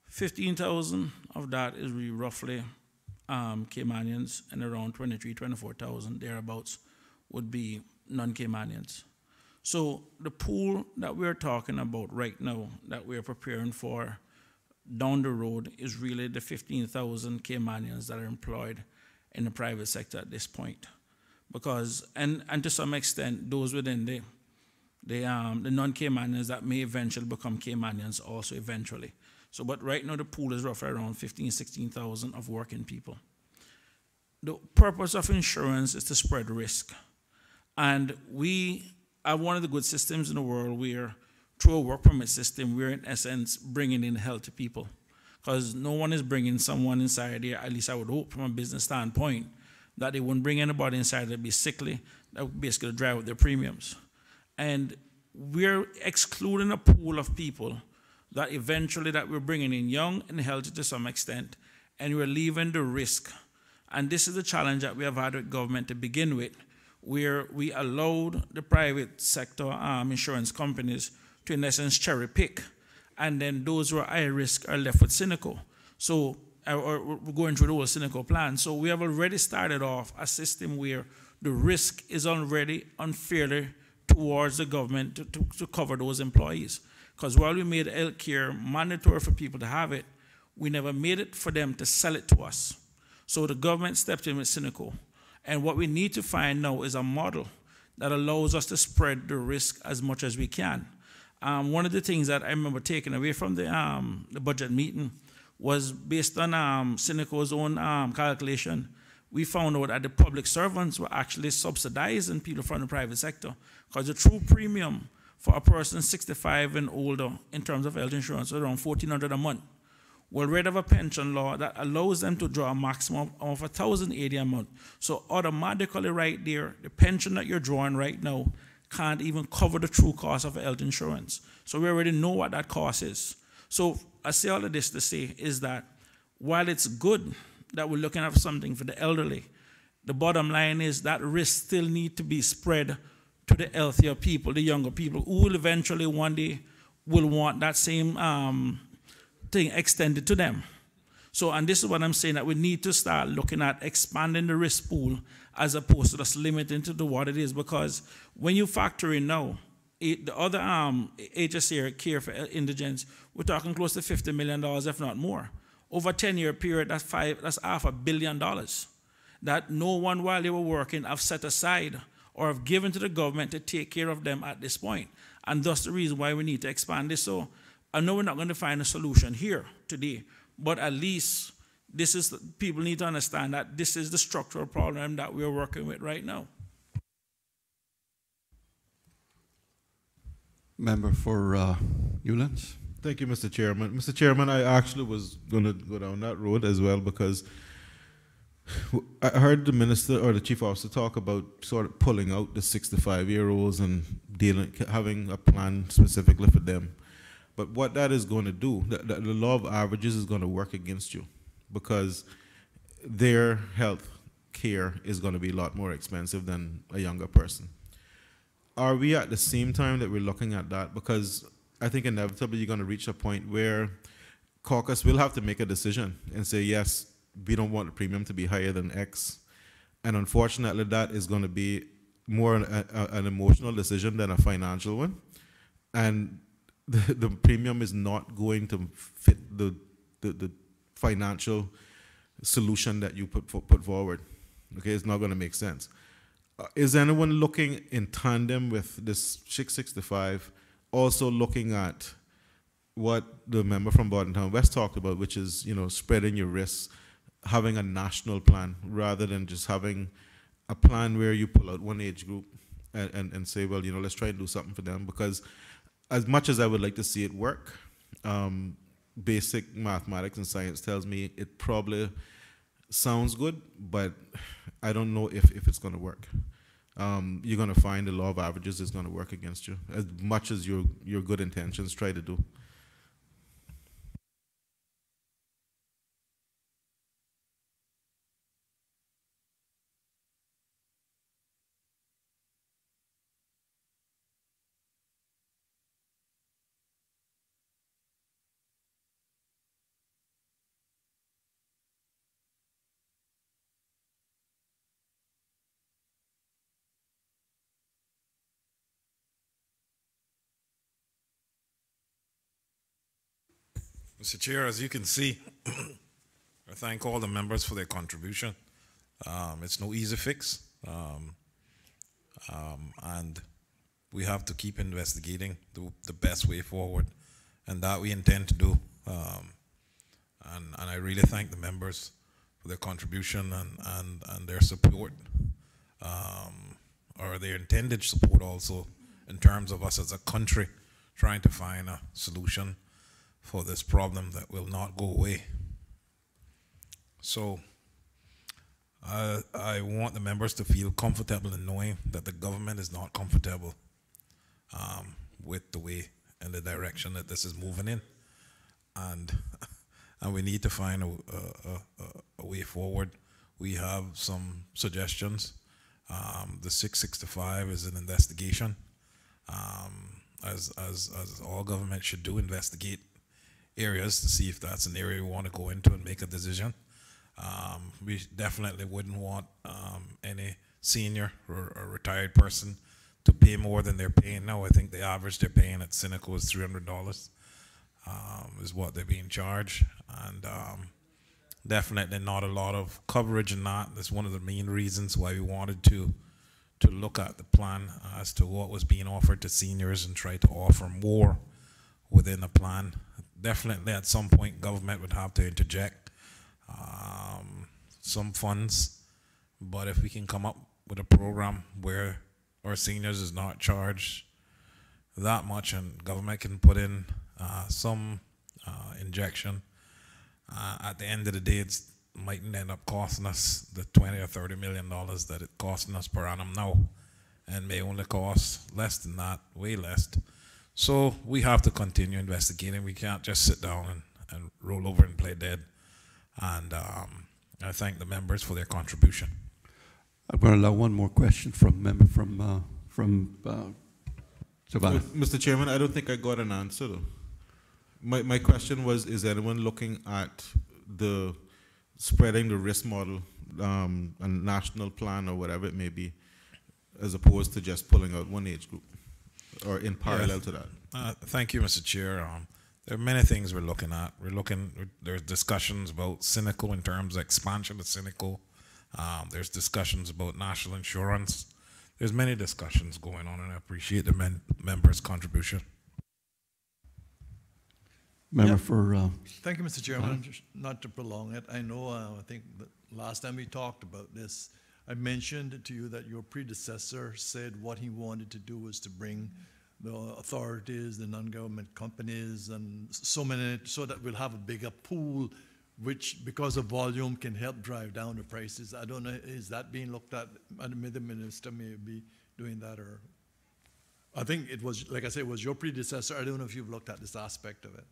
15,000 of that is roughly Caymanians, and around 24,000 thereabouts would be non-Caymanians. So the pool that we're talking about right now, that we're preparing for down the road, is really the 15,000 Caymanians that are employed in the private sector at this point. Because, and to some extent, those within the non-Caymanians that may eventually become Caymanians also eventually. So, but right now the pool is roughly around 15,000, 16,000 of working people. The purpose of insurance is to spread risk. And we have one of the good systems in the world where through a work permit system, we're in essence bringing in health to people. Because no one is bringing someone inside there, at least I would hope from a business standpoint, that they wouldn't bring anybody inside that'd be sickly, that would basically drive up their premiums. And we're excluding a pool of people that eventually that we're bringing in young and healthy to some extent, and we're leaving the risk. And this is the challenge that we have had with government to begin with, where we allowed the private sector insurance companies to, in essence, cherry pick. And then those who are high risk are left with Synico. So, or we're going through the whole Synico plan. So we have already started off a system where the risk is already unfairly towards the government to cover those employees. Because while we made health care mandatory for people to have it, we never made it for them to sell it to us. So the government stepped in with Synico. And what we need to find now is a model that allows us to spread the risk as much as we can. One of the things that I remember taking away from the budget meeting was based on Cineco's own calculation. We found out that the public servants were actually subsidizing people from the private sector, because the true premium for a person 65 and older in terms of health insurance is around $1,400 a month. Well, we have a pension law that allows them to draw a maximum of $1,080 a month. So automatically right there, the pension that you're drawing right now can't even cover the true cost of health insurance. So we already know what that cost is. So I say all of this to say is that while it's good that we're looking at something for the elderly, the bottom line is that risk still need to be spread to the healthier people, the younger people, who will eventually one day will want that same thing extended to them. So, and this is what I'm saying, that we need to start looking at expanding the risk pool as opposed to just limiting to what it is, because when you factor in now, the other HSA care for indigents, we're talking close to $50 million, if not more. Over a 10-year period, that's $500 million that no one while they were working have set aside or have given to the government to take care of them at this point. And that's the reason why we need to expand this. So I know we're not going to find a solution here today, but at least this is, people need to understand that this is the structural problem that we're working with right now. Member for Newlands. Thank you, Mr. Chairman. Mr. Chairman, I actually was going to go down that road as well, because I heard the minister or the chief officer talk about sort of pulling out the 65-year-olds and having a plan specifically for them. But what that is going to do, the law of averages is going to work against you, because their health care is going to be a lot more expensive than a younger person. Are we at the same time that we're looking at that? Because I think inevitably you're going to reach a point where caucus will have to make a decision and say, yes, we don't want the premium to be higher than X. And unfortunately, that is going to be more an emotional decision than a financial one. And the premium is not going to fit the financial solution that you put forward. Okay, it's not going to make sense. Is anyone looking in tandem with this 665, also looking at what the member from Bordentown West talked about, which is, you know, spreading your risks, having a national plan rather than just having a plan where you pull out one age group and say, well, you know, let's try and do something for them? Because as much as I would like to see it work, basic mathematics and science tells me it probably sounds good, but I don't know if it's going to work. You're going to find the law of averages is going to work against you, as much as your good intentions try to do. Mr. Chair, as you can see, I thank all the members for their contribution. It's no easy fix, and we have to keep investigating the best way forward, and that we intend to do. And I really thank the members for their contribution and their support, or their intended support also, in terms of us as a country trying to find a solution for this problem that will not go away. So I want the members to feel comfortable in knowing that the government is not comfortable with the way and the direction that this is moving in, and we need to find a way forward. We have some suggestions. The 665 is an investigation, as all government should do, investigate areas to see if that's an area we want to go into and make a decision. We definitely wouldn't want any senior or retired person to pay more than they're paying now. I think the average they're paying at Cineco is $300 is what they're being charged, and definitely not a lot of coverage in that. That's one of the main reasons why we wanted to look at the plan as to what was being offered to seniors and try to offer more within a plan definitely at some point government would have to interject some funds. But if we can come up with a program where our seniors is not charged that much and government can put in some injection, at the end of the day it mightn't end up costing us the $20 or $30 million that it's costing us per annum now, and may only cost less than that, way less. So we have to continue investigating. We can't just sit down and roll over and play dead. And I thank the members for their contribution. I'm going to allow one more question from member from Savannah. Mr. Chairman, I don't think I got an answer though. My question was, is anyone looking at the spreading the risk model, a national plan or whatever it may be, as opposed to just pulling out one age group, or in parallel to that? Thank you, Mr. Chair. There are many things we're looking at. There's discussions about Cynical in terms of expansion of Cynical. There's discussions about national insurance. There's many discussions going on, and I appreciate the members' contribution. Member for... Thank you, Mr. Chairman. Just not to prolong it, I know, I think the last time we talked about this, I mentioned to you that your predecessor said what he wanted to do was to bring the authorities, the non-government companies, and so that we'll have a bigger pool, which, because of volume, can help drive down the prices. I don't know, is that being looked at? The minister may be doing that, or I think it was, like I said, it was your predecessor. I don't know if you've looked at this aspect of it.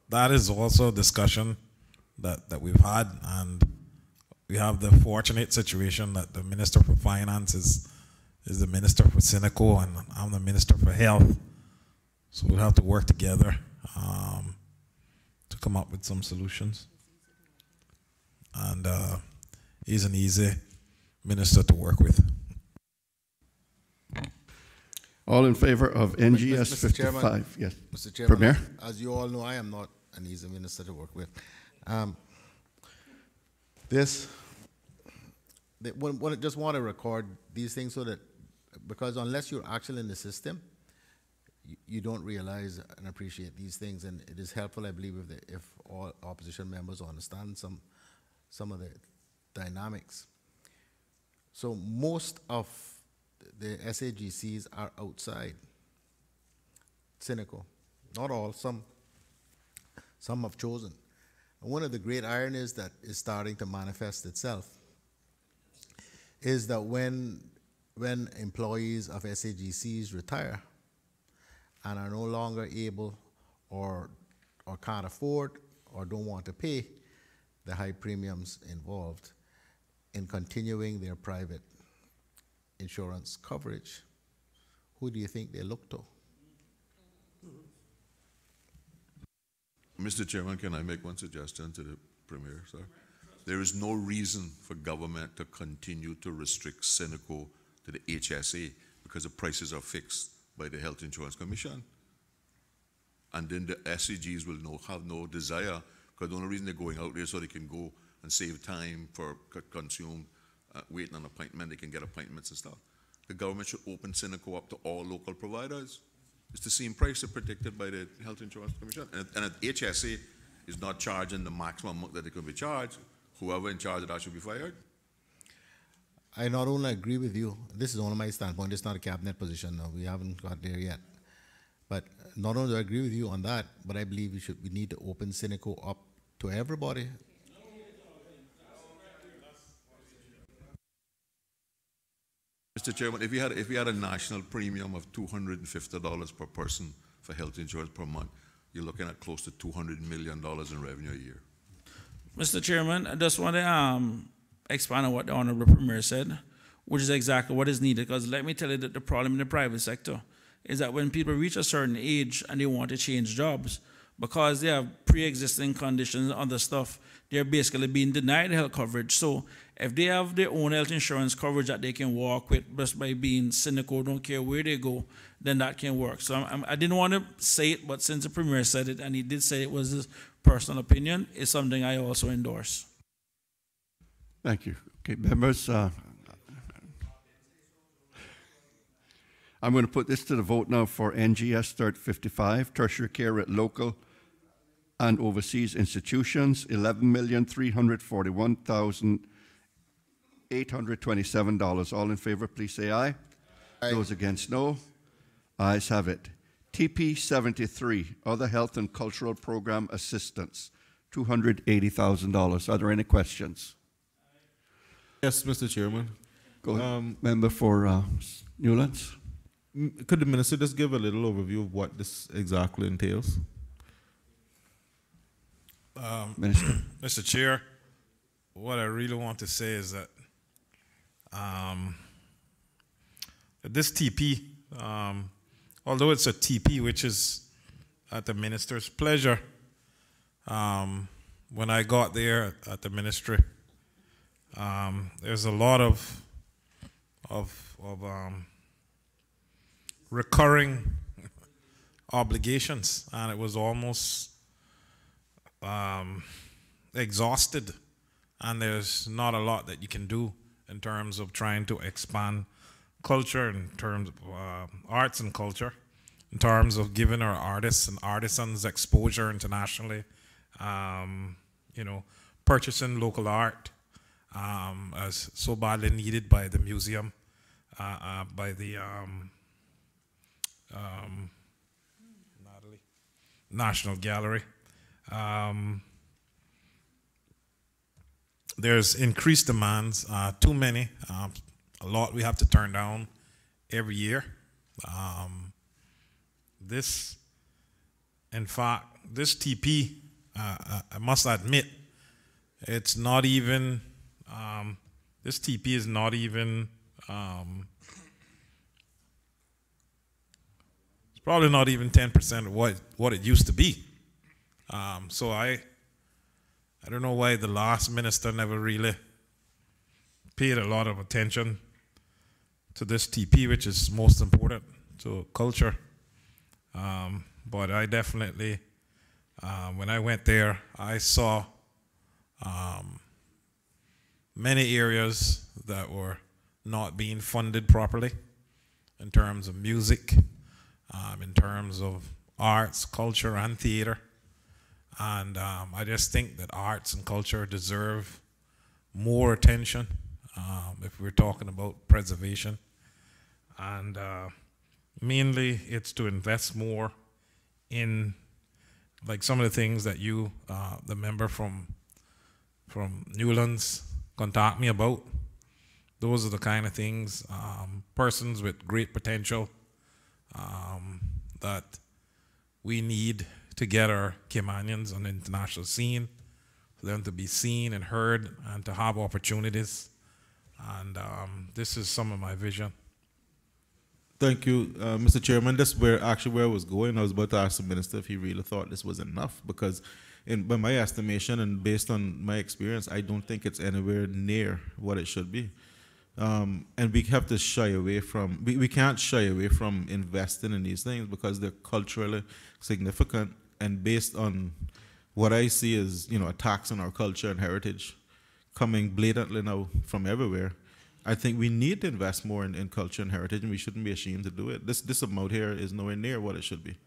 That is also a discussion that we've had, and we have the fortunate situation that the Minister for Finance is the Minister for Cynical, and I'm the Minister for Health. So we'll have to work together to come up with some solutions. And he's an easy minister to work with. All in favor of NGS Mr. 55? Chairman, Yes. Mr. Chairman, Premier? as you all know, I am not an easy minister to work with. Just want to record these things so that, because unless you're actually in the system, you don't realize and appreciate these things, and it is helpful, I believe, if all opposition members understand some of the dynamics. So most of the SAGCs are outside Cynical. Not all, some have chosen. And one of the great ironies that is starting to manifest itself is that when employees of SAGCs retire and are no longer able or can't afford or don't want to pay the high premiums involved in continuing their private insurance coverage, who do you think they look to? Mr. Chairman, can I make one suggestion to the Premier, sir? There is no reason for government to continue to restrict Cynical to the HSA because the prices are fixed by the Health Insurance Commission. And then the SCGs will have no desire, because the only reason they're going out there so they can go and save time for consume waiting on appointment, they can get appointments and stuff. The government should open Cynical up to all local providers. It's the same price predicted by the Health Insurance Commission. And if HSA is not charging the maximum that they can be charged, whoever in charge of that should be fired. I not only agree with you, this is only my standpoint, it's not a cabinet position, no, we haven't got there yet. But not only do I agree with you on that, but I believe we need to open Cynical up to everybody. Mr. Chairman, if we had a national premium of $250 per person for health insurance per month, you're looking at close to $200 million in revenue a year. Mr. Chairman, I just want to expand on what the Honorable Premier said, which is exactly what is needed, because let me tell you that the problem in the private sector is that when people reach a certain age and they want to change jobs, because they have pre-existing conditions and other stuff, they're basically being denied health coverage. So if they have their own health insurance coverage that they can walk with just by being Cynical, don't care where they go, then that can work. So I didn't want to say it, but since the Premier said it, and he did say it was his personal opinion, it's something I also endorse. Thank you. Okay, members, I'm going to put this to the vote now for NGS 55, tertiary care at local and overseas institutions, $11,341,827. All in favor, please say aye. Aye. Those against, no. Ayes have it. TP 73, other health and cultural program assistance, $280,000. Are there any questions? Yes, Mr. Chairman. Go ahead. Member for Newlands. Could the minister just give a little overview of what this exactly entails? Minister. Mr. Chair, what I really want to say is that this TP, although it's a TP, which is at the minister's pleasure, when I got there at the ministry, there's a lot of recurring obligations, and it was almost exhausted, and there's not a lot that you can do in terms of trying to expand culture, in terms of arts and culture, in terms of giving our artists and artisans exposure internationally, you know, purchasing local art as so badly needed by the museum, by the National Gallery. There's increased demands, too many, a lot we have to turn down every year. In fact, this TP, I must admit, it's not even, this TP is not even, it's probably not even 10% of what it used to be. So I don't know why the last minister never really paid a lot of attention to this TP, which is most important to culture. But I definitely, when I went there, I saw many areas that were not being funded properly in terms of music, in terms of arts, culture, and theater. And I just think that arts and culture deserve more attention if we're talking about preservation. And mainly it's to invest more in, like, some of the things that you, the member from Newlands, contact me about. Those are the kind of things, persons with great potential that we need to get our Caymanians on the international scene, for them to be seen and heard and to have opportunities. And this is some of my vision. Thank you, Mr. Chairman. That's where I was going. I was about to ask the minister if he really thought this was enough, because by my estimation and based on my experience, I don't think it's anywhere near what it should be. And we have to shy away from, we can't shy away from investing in these things because they're culturally significant, and based on what I see as, you know, attacks on our culture and heritage coming blatantly now from everywhere. I think we need to invest more in culture and heritage, and we shouldn't be ashamed to do it. This amount here is nowhere near what it should be.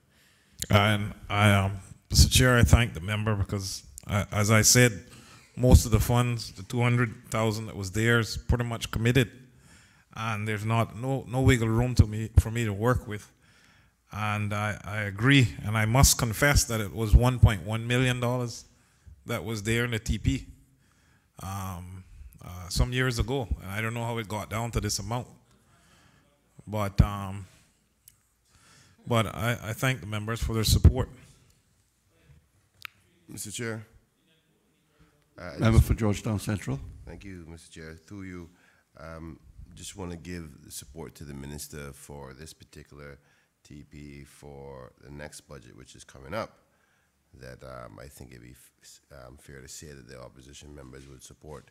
And Mr. Chair, I thank the member because, as I said, most of the funds, the 200,000 that was there, is pretty much committed, and there's no wiggle room for me to work with. And I agree, and I must confess that it was $1.1 million that was there in the TP some years ago, and I don't know how it got down to this amount. But I thank the members for their support. Mr. Chair. Member for Georgetown Central. Thank you, Mr. Chair. Through you, just want to give the support to the minister for this particular TP for the next budget, which is coming up, that I think it'd be fair to say that the opposition members would support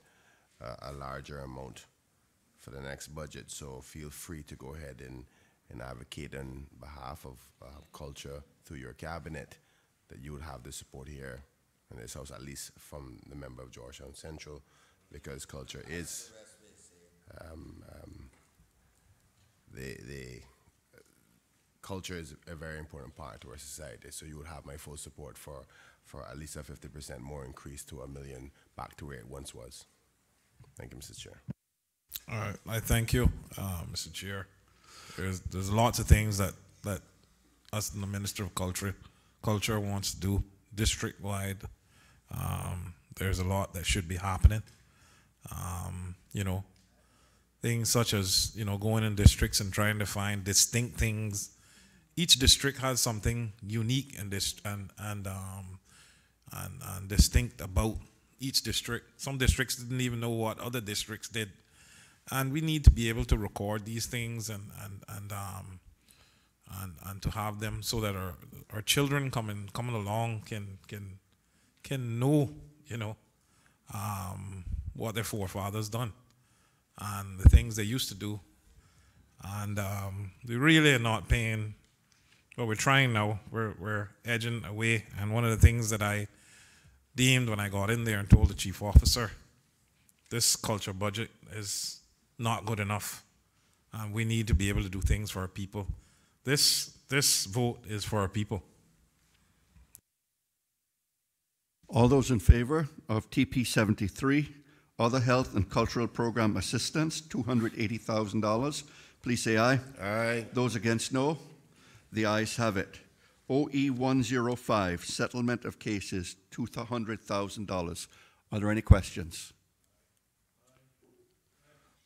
a larger amount for the next budget. So feel free to go ahead and advocate on behalf of culture through your cabinet, that you would have the support here in this house, at least from the member of Georgetown Central, because culture is culture is a very important part to our society. So you would have my full support for at least a 50% more increase to $1 million back to where it once was. Thank you, Mr. Chair. All right, I thank you, Mr. Chair. There's lots of things that us and the Minister of Culture wants to do district-wide. There's a lot that should be happening. You know, things such as, you know, going in districts and trying to find distinct things. Each district has something unique and distinct about each district. Some districts didn't even know what other districts did. And we need to be able to record these things and to have them so that our children coming along can know, you know, what their forefathers done and the things they used to do. And we really are not paying. Well, we're trying now. We're edging away. And one of the things that I deemed when I got in there and told the chief officer, this culture budget is not good enough. We need to be able to do things for our people. This vote is for our people. All those in favor of TP 73, Other Health and Cultural Program Assistance, $280,000, please say aye. Aye. Those against, no. The ayes have it. OE 105, Settlement of Cases, $200,000. Are there any questions?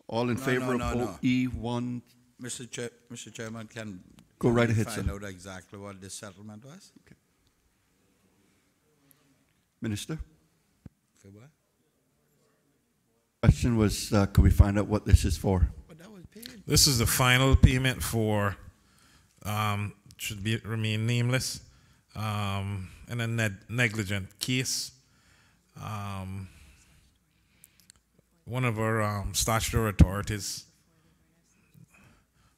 All in favor of OE 1? Mr. Chairman, can Go right ahead, find sir. out exactly what this settlement was? Okay. Minister? For what? Question was, could we find out what this is for? But that was paid. This is the final payment for, remain nameless, in a negligent case. One of our statutory authorities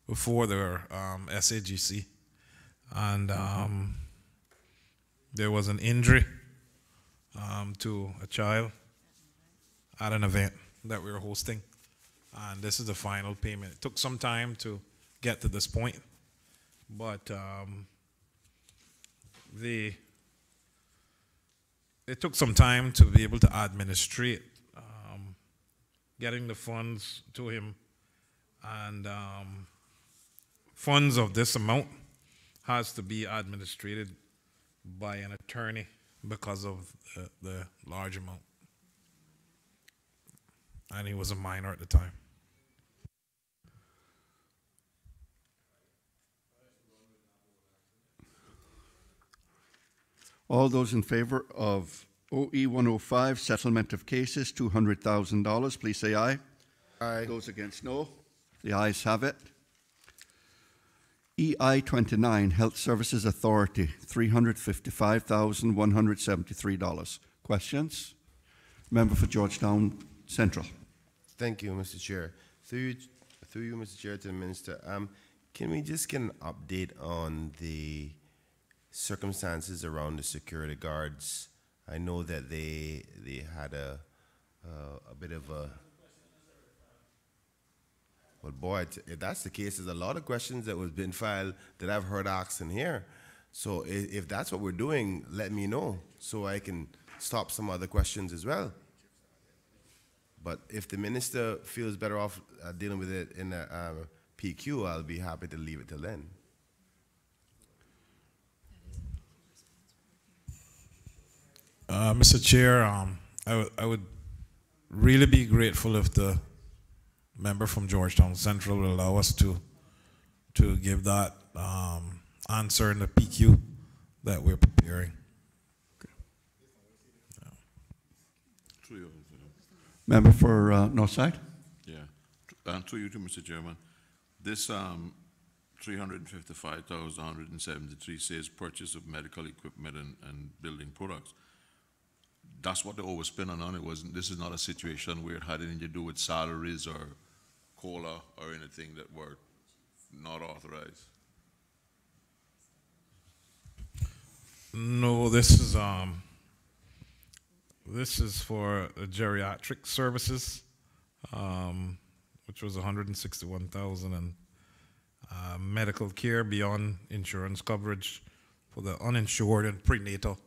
before their SAGC, and there was an injury to a child at an event that we were hosting, and this is the final payment. It took some time to get to this point, but it took some time to be able to administrate getting the funds to him, and funds of this amount has to be administrated by an attorney because of the large amount. And he was a minor at the time. All those in favor of OE 105, Settlement of Cases, $200,000, please say aye. Aye. Those against, no. The ayes have it. EI 29, Health Services Authority, $355,173. Questions? Member for Georgetown Central. Thank you, Mr. Chair. Through you, Mr. Chair, to the Minister, can we just get an update on the circumstances around the security guards? I know that they had a bit of a... Well, boy, if that's the case, there's a lot of questions that was been filed that I've heard asked in here. So if that's what we're doing, let me know so I can stop some other questions as well. But if the minister feels better off dealing with it in a PQ, I'll be happy to leave it till then. Mr. Chair, I would really be grateful if the member from Georgetown Central will allow us to give that answer in the PQ that we're preparing. Member for Northside. Yeah, to you too, Mr. Chairman. This 355,173 says purchase of medical equipment and building products. That's what the overspending on it wasn't. This is not a situation where it had anything to do with salaries or COLA or anything that were not authorized. No, this is for geriatric services, which was 161,000, medical care beyond insurance coverage for the uninsured and prenatal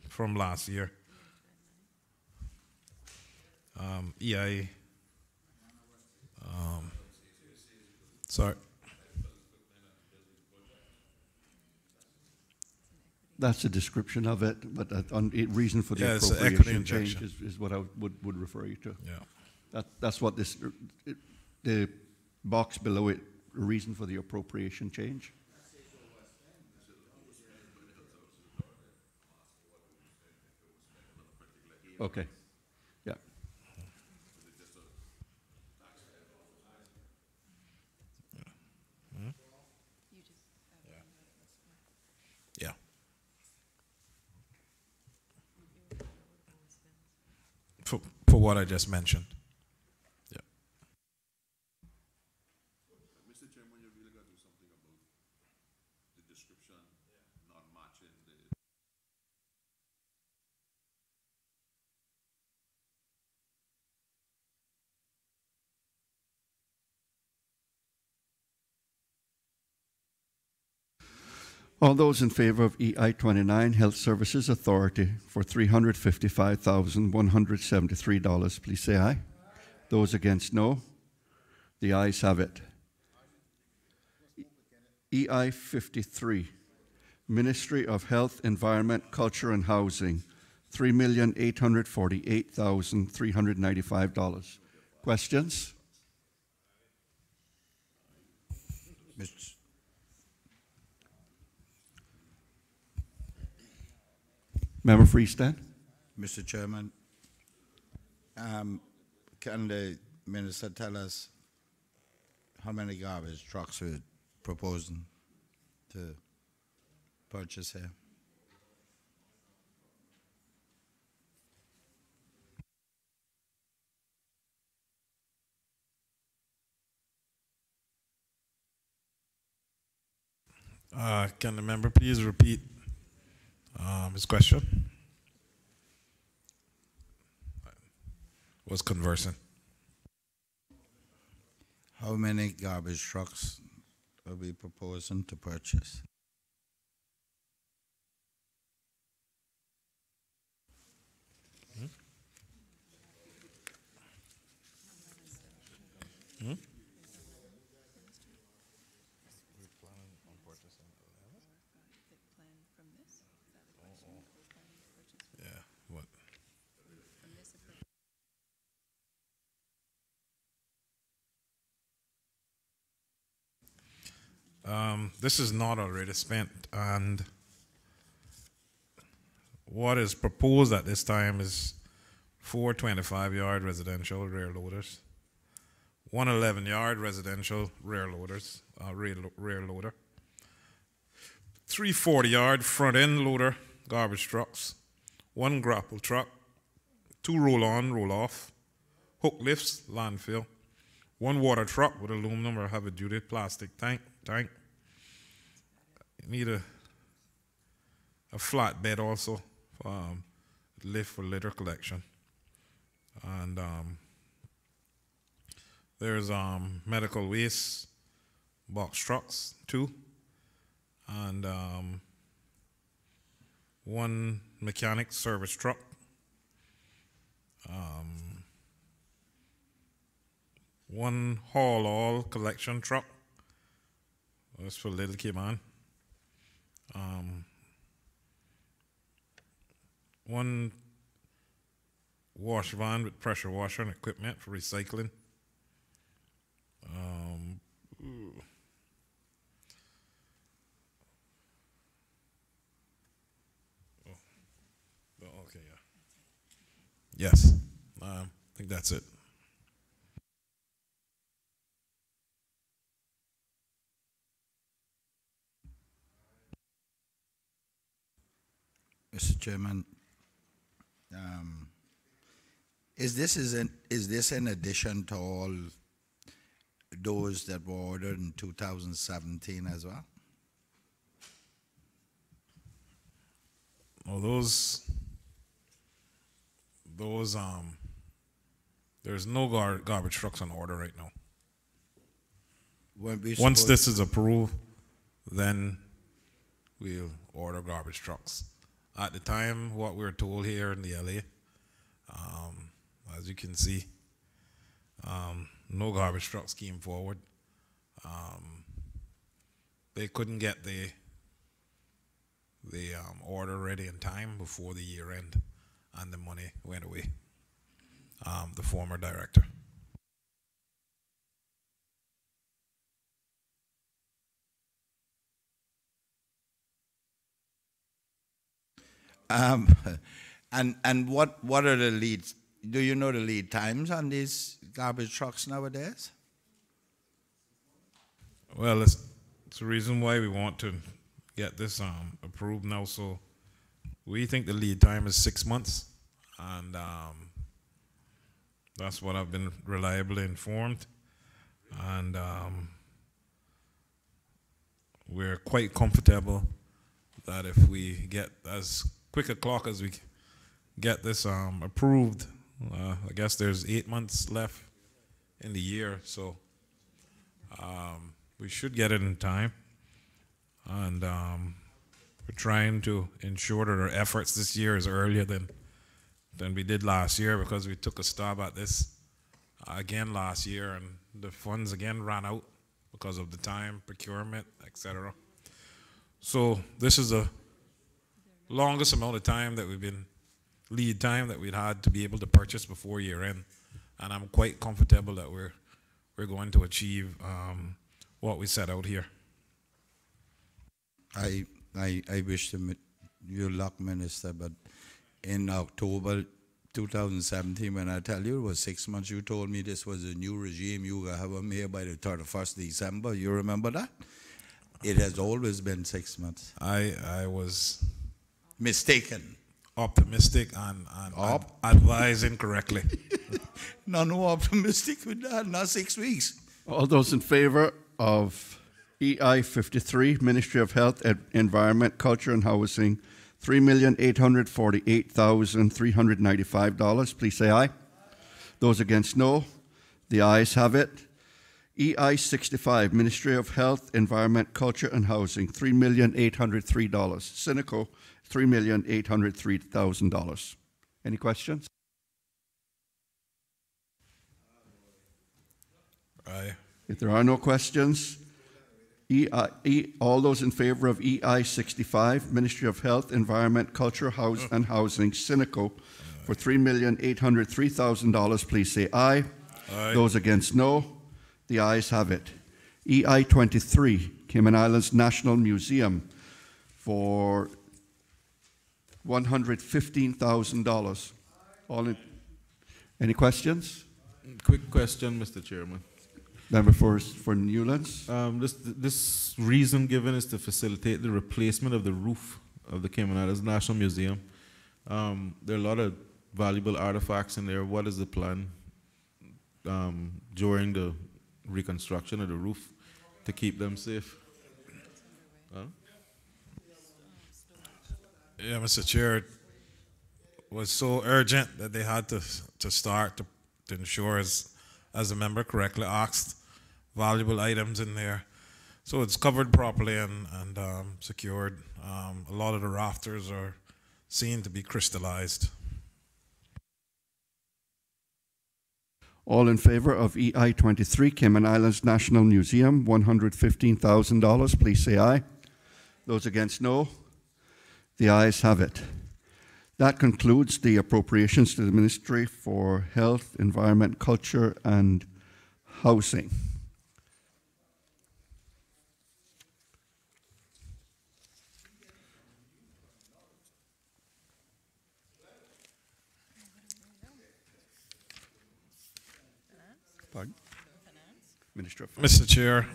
from last year. EI, sorry. That's a description of it, but a reason for the it's an equity appropriation change injection. is what I would refer you to. Yeah. That's what this, the box below it, a reason for the appropriation change. Okay, yeah. Yeah. For what I just mentioned. Yeah. Mr. Chairman, you really got to do something about the description not matching the. All those in favor of EI 29, Health Services Authority, for $355,173, please say aye. Those against, no. The ayes have it. EI 53, Ministry of Health, Environment, Culture and Housing, $3,848,395. Questions? Member Freestan? Mr. Chairman, can the minister tell us how many garbage trucks we're proposing to purchase here? Can the member please repeat his question? Was conversing. How many garbage trucks are we proposing to purchase? This is not already spent, and what is proposed at this time is 4 25-yard residential rear loaders, 1 11-yard residential rear loaders, rear loader, 3 40-yard front-end loader garbage trucks, 1 grapple truck, 2 roll-on, roll-off, hook lifts, landfill, 1 water truck with aluminum or heavy-duty plastic tank. You need a flatbed also for lift for litter collection. And there's medical waste box trucks, 2, and 1 mechanic service truck, 1 haul all collection truck. That's for Little Cayman. 1 wash van with pressure washer and equipment for recycling. Okay, yeah. Yes, I think that's it. Mr. Chairman, is this in addition to all those that were ordered in 2017 as well? Well, those there's no garbage trucks on order right now. Once this is approved, then we'll order garbage trucks. At the time, what we were told here in the LA, as you can see, no garbage trucks came forward. They couldn't get the order ready in time before the year end, and the money went away. The former director. And what are the leads? Do you know the lead times on these garbage trucks nowadays? Well, it's the reason why we want to get this approved now. So we think the lead time is 6 months, and that's what I've been reliably informed. And we're quite comfortable that if we get as quick a clock as we get this approved, I guess there's 8 months left in the year, so we should get it in time. And we're trying to ensure that our efforts this year is earlier than we did last year, because we took a stab at this again last year, and the funds again ran out because of the time, procurement, etc. So this is the longest amount of time that we've been, lead time that we'd had to be able to purchase before year end, and I'm quite comfortable that we're going to achieve what we set out here. I wish you luck, Minister, but in October 2017, when I tell you it was 6 months, you told me this was a new regime. You will have them here by the 31st December. You remember that? It has always been 6 months. I was mistaken. Optimistic and advised incorrectly. No optimistic with that, not 6 weeks. All those in favor of EI 53, Ministry of Health, Environment, Culture and Housing, $3,848,395, please say aye. Those against, no. The ayes have it. EI 65, Ministry of Health, Environment, Culture and Housing, $3,803. Cineco, $3,803,000. Any questions? Aye. If there are no questions, all those in favor of EI 65, Ministry of Health, Environment, Culture and Housing, Cineco, for $3,803,000, please say aye. Aye. Those against, no. The ayes have it. EI 23, Cayman Islands National Museum, for $115,000. Any questions? Quick question, Mr. Chairman. Member for Newlands. This reason given is to facilitate the replacement of the roof of the Cayman Islands National Museum. There are a lot of valuable artifacts in there. What is the plan during the reconstruction of the roof to keep them safe? Huh? Yeah, Mr. Chair, it was so urgent that they had to start to ensure, as the member correctly asked, valuable items in there. So it's covered properly and secured. A lot of the rafters are seen to be crystallized. All in favor of EI 23, Cayman Islands National Museum, $115,000, please say aye. Those against, no. The ayes have it. That concludes the appropriations to the Ministry for Health, Environment, Culture and Housing. Pardon? Minister of Finance. Mr. Chair,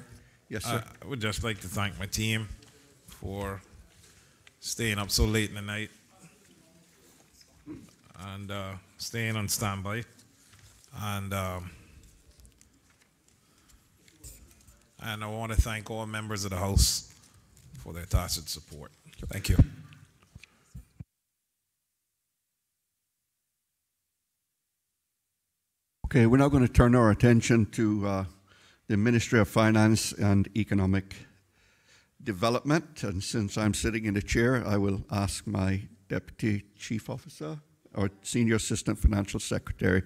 yes, sir. I would just like to thank my team for staying up so late in the night and staying on standby. And I want to thank all members of the House for their tacit support. Thank you. Okay, we're now going to turn our attention to the Ministry of Finance and Economic Development. And since I'm sitting in the chair, I will ask my Deputy Chief Officer or Senior Assistant Financial Secretary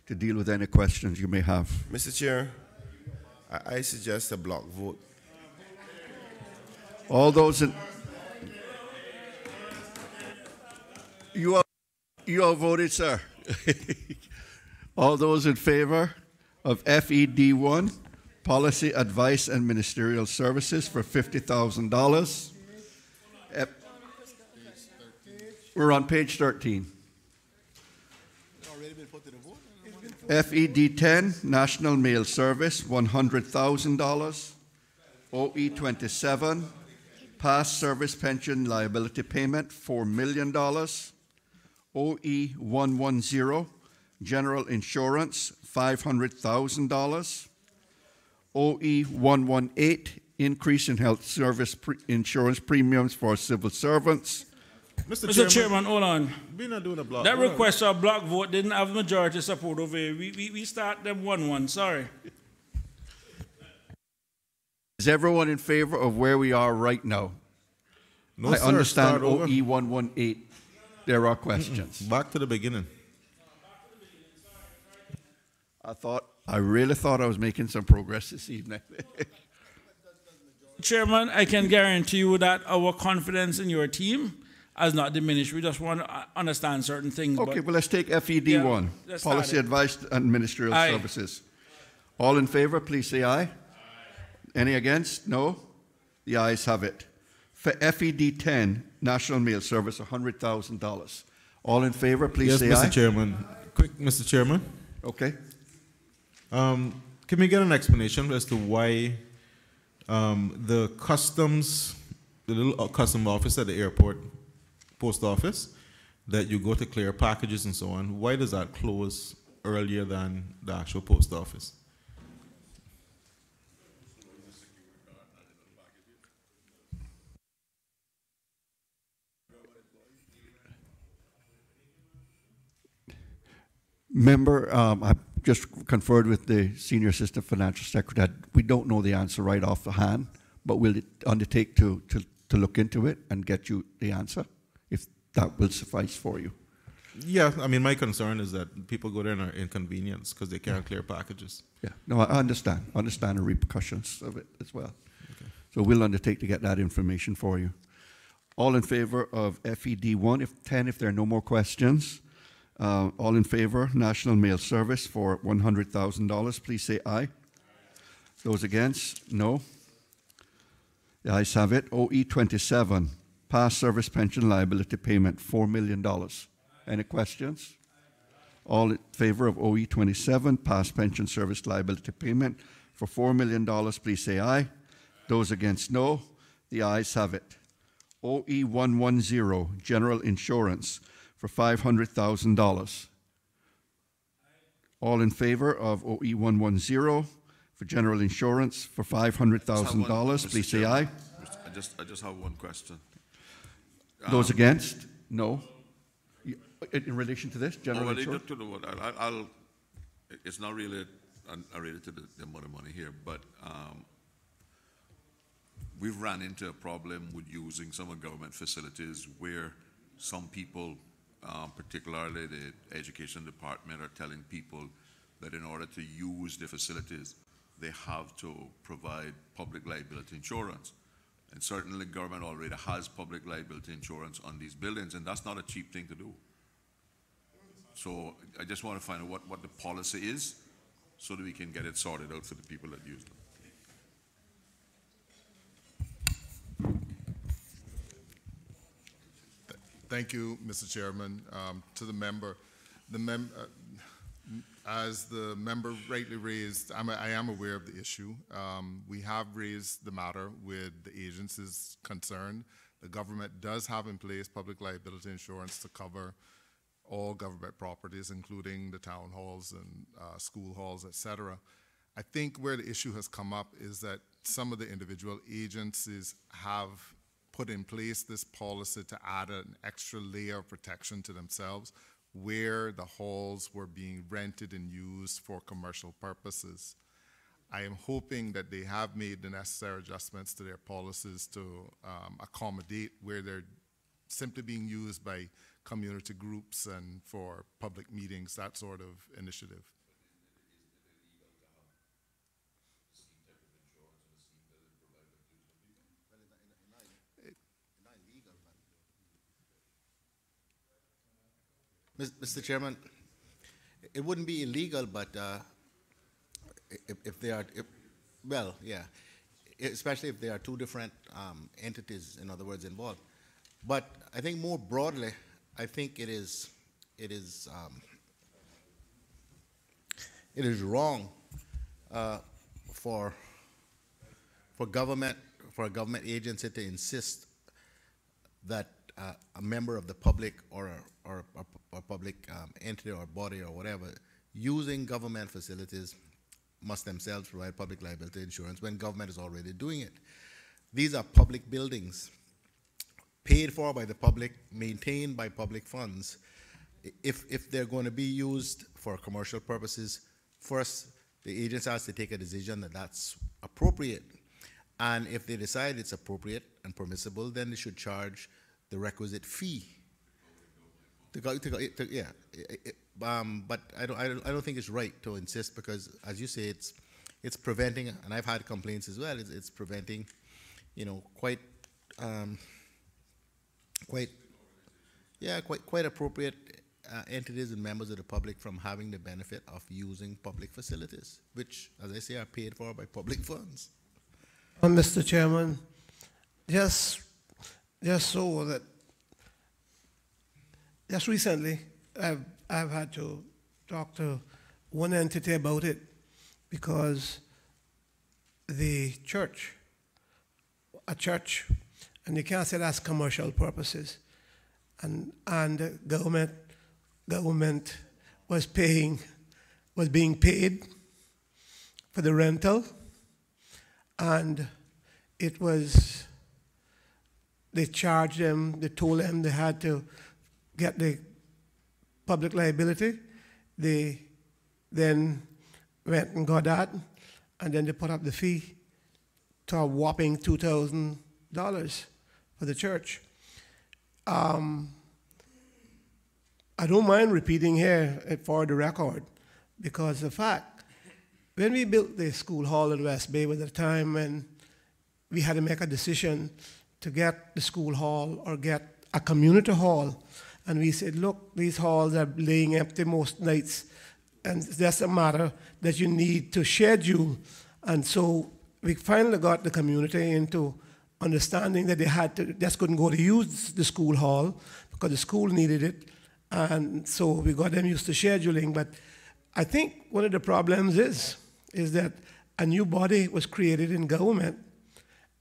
to deal with any questions you may have. Mr. Chair, I suggest a block vote. All those in... You are voted, sir. All those in favor of FED1, Policy Advice and Ministerial Services for $50,000. We're on page 13. FED10, National Mail Service, $100,000. OE27, Past Service Pension Liability Payment, $4 million. OE110, General Insurance, $500,000. OE118, Increase in Health Service Insurance Premiums for Civil Servants. Mr. Chairman, hold on. We're not doing a block. That request for a block vote didn't have majority support over here. We start them 1-1, sorry. Is everyone in favor of where we are right now? No, I sir, understand start over. OE118. There are questions. Back to the beginning. I really thought I was making some progress this evening. Chairman, I can guarantee you that our confidence in your team has not diminished. We just want to understand certain things. Okay, well, let's take FED1, let's Policy start it. Advice and Ministerial Aye. Services. All in favor, please say aye. Any against? No? The ayes have it. For FED10, National Mail Service, $100,000. All in favor, please say Mr. aye. Chairman. Quick, Mr. Chairman. Okay. Can we get an explanation as to why the customs, the little custom office at the airport, post office, that you go to clear packages and so on, why does that close earlier than the actual post office? Member, I just conferred with the Senior Assistant Financial Secretary that we don't know the answer right off the hand, but we'll undertake to look into it and get you the answer, if that will suffice for you. Yeah, I mean, my concern is that people go there and are inconvenienced because they can't clear packages. Yeah, no, I understand the repercussions of it as well. Okay. So we'll undertake to get that information for you. All in favor of FED1, if there are no more questions. All in favor, National Mail Service for $100,000, please say aye. Those against, no. The ayes have it. OE27, Past Service Pension Liability Payment, $4 million. Any questions? All in favor of OE27, Past Pension Service Liability Payment for $4 million, please say aye. Those against, no. The ayes have it. OE110, General Insurance for $500,000. All in favor of OE110 for General Insurance for $500,000, please say aye. I just have one question. Those against? No. In relation to this, General Insurance? It's not really related to the amount of money here, but we've ran into a problem with using some of government facilities where some people, particularly the education department, are telling people that in order to use the facilities, they have to provide public liability insurance. And certainly government already has public liability insurance on these buildings, and that's not a cheap thing to do. So I just want to find out what the policy is so that we can get it sorted out for the people that use them. Thank you, Mr. Chairman. To the member, as the member rightly raised, I am aware of the issue. We have raised the matter with the agencies concerned. The government does have in place public liability insurance to cover all government properties, including the town halls and school halls, etc. I think where the issue has come up is that some of the individual agencies have put in place this policy to add an extra layer of protection to themselves where the halls were being rented and used for commercial purposes. I am hoping that they have made the necessary adjustments to their policies to accommodate where they're simply being used by community groups and for public meetings, that sort of initiative. Mr. Chairman, it wouldn't be illegal, but if they are, well, yeah, especially if there are two different entities, in other words, involved. But I think more broadly, I think it is wrong for a government agency to insist that a member of the public or a public entity or body or whatever using government facilities must themselves provide public liability insurance when government is already doing it. These are public buildings paid for by the public, maintained by public funds. If they're going to be used for commercial purposes, first the agency has to take a decision that that's appropriate. And if they decide it's appropriate and permissible, then they should charge the requisite fee. But I don't think it's right to insist, because, as you say, it's preventing, and I've had complaints as well. It's preventing, quite appropriate entities and members of the public from having the benefit of using public facilities, which, as I say, are paid for by public funds. Mr. Chairman, just so that just recently I've had to talk to one entity about it, because the church, a church, and you can't say that's commercial purposes, and government was being paid for the rental, and they charged them, they told them they had to get the public liability. They then went and got that, and then they put up the fee to a whopping $2,000 for the church. I don't mind repeating here for the record, because the fact, when we built the school hall in West Bay was the time when we had to make a decision to get the school hall or get a community hall. And we said, look, these halls are laying empty most nights, and that's a matter that you need to schedule. And so we finally got the community into understanding that they just couldn't go to use the school hall because the school needed it. And so we got them used to scheduling. But I think one of the problems is that a new body was created in government,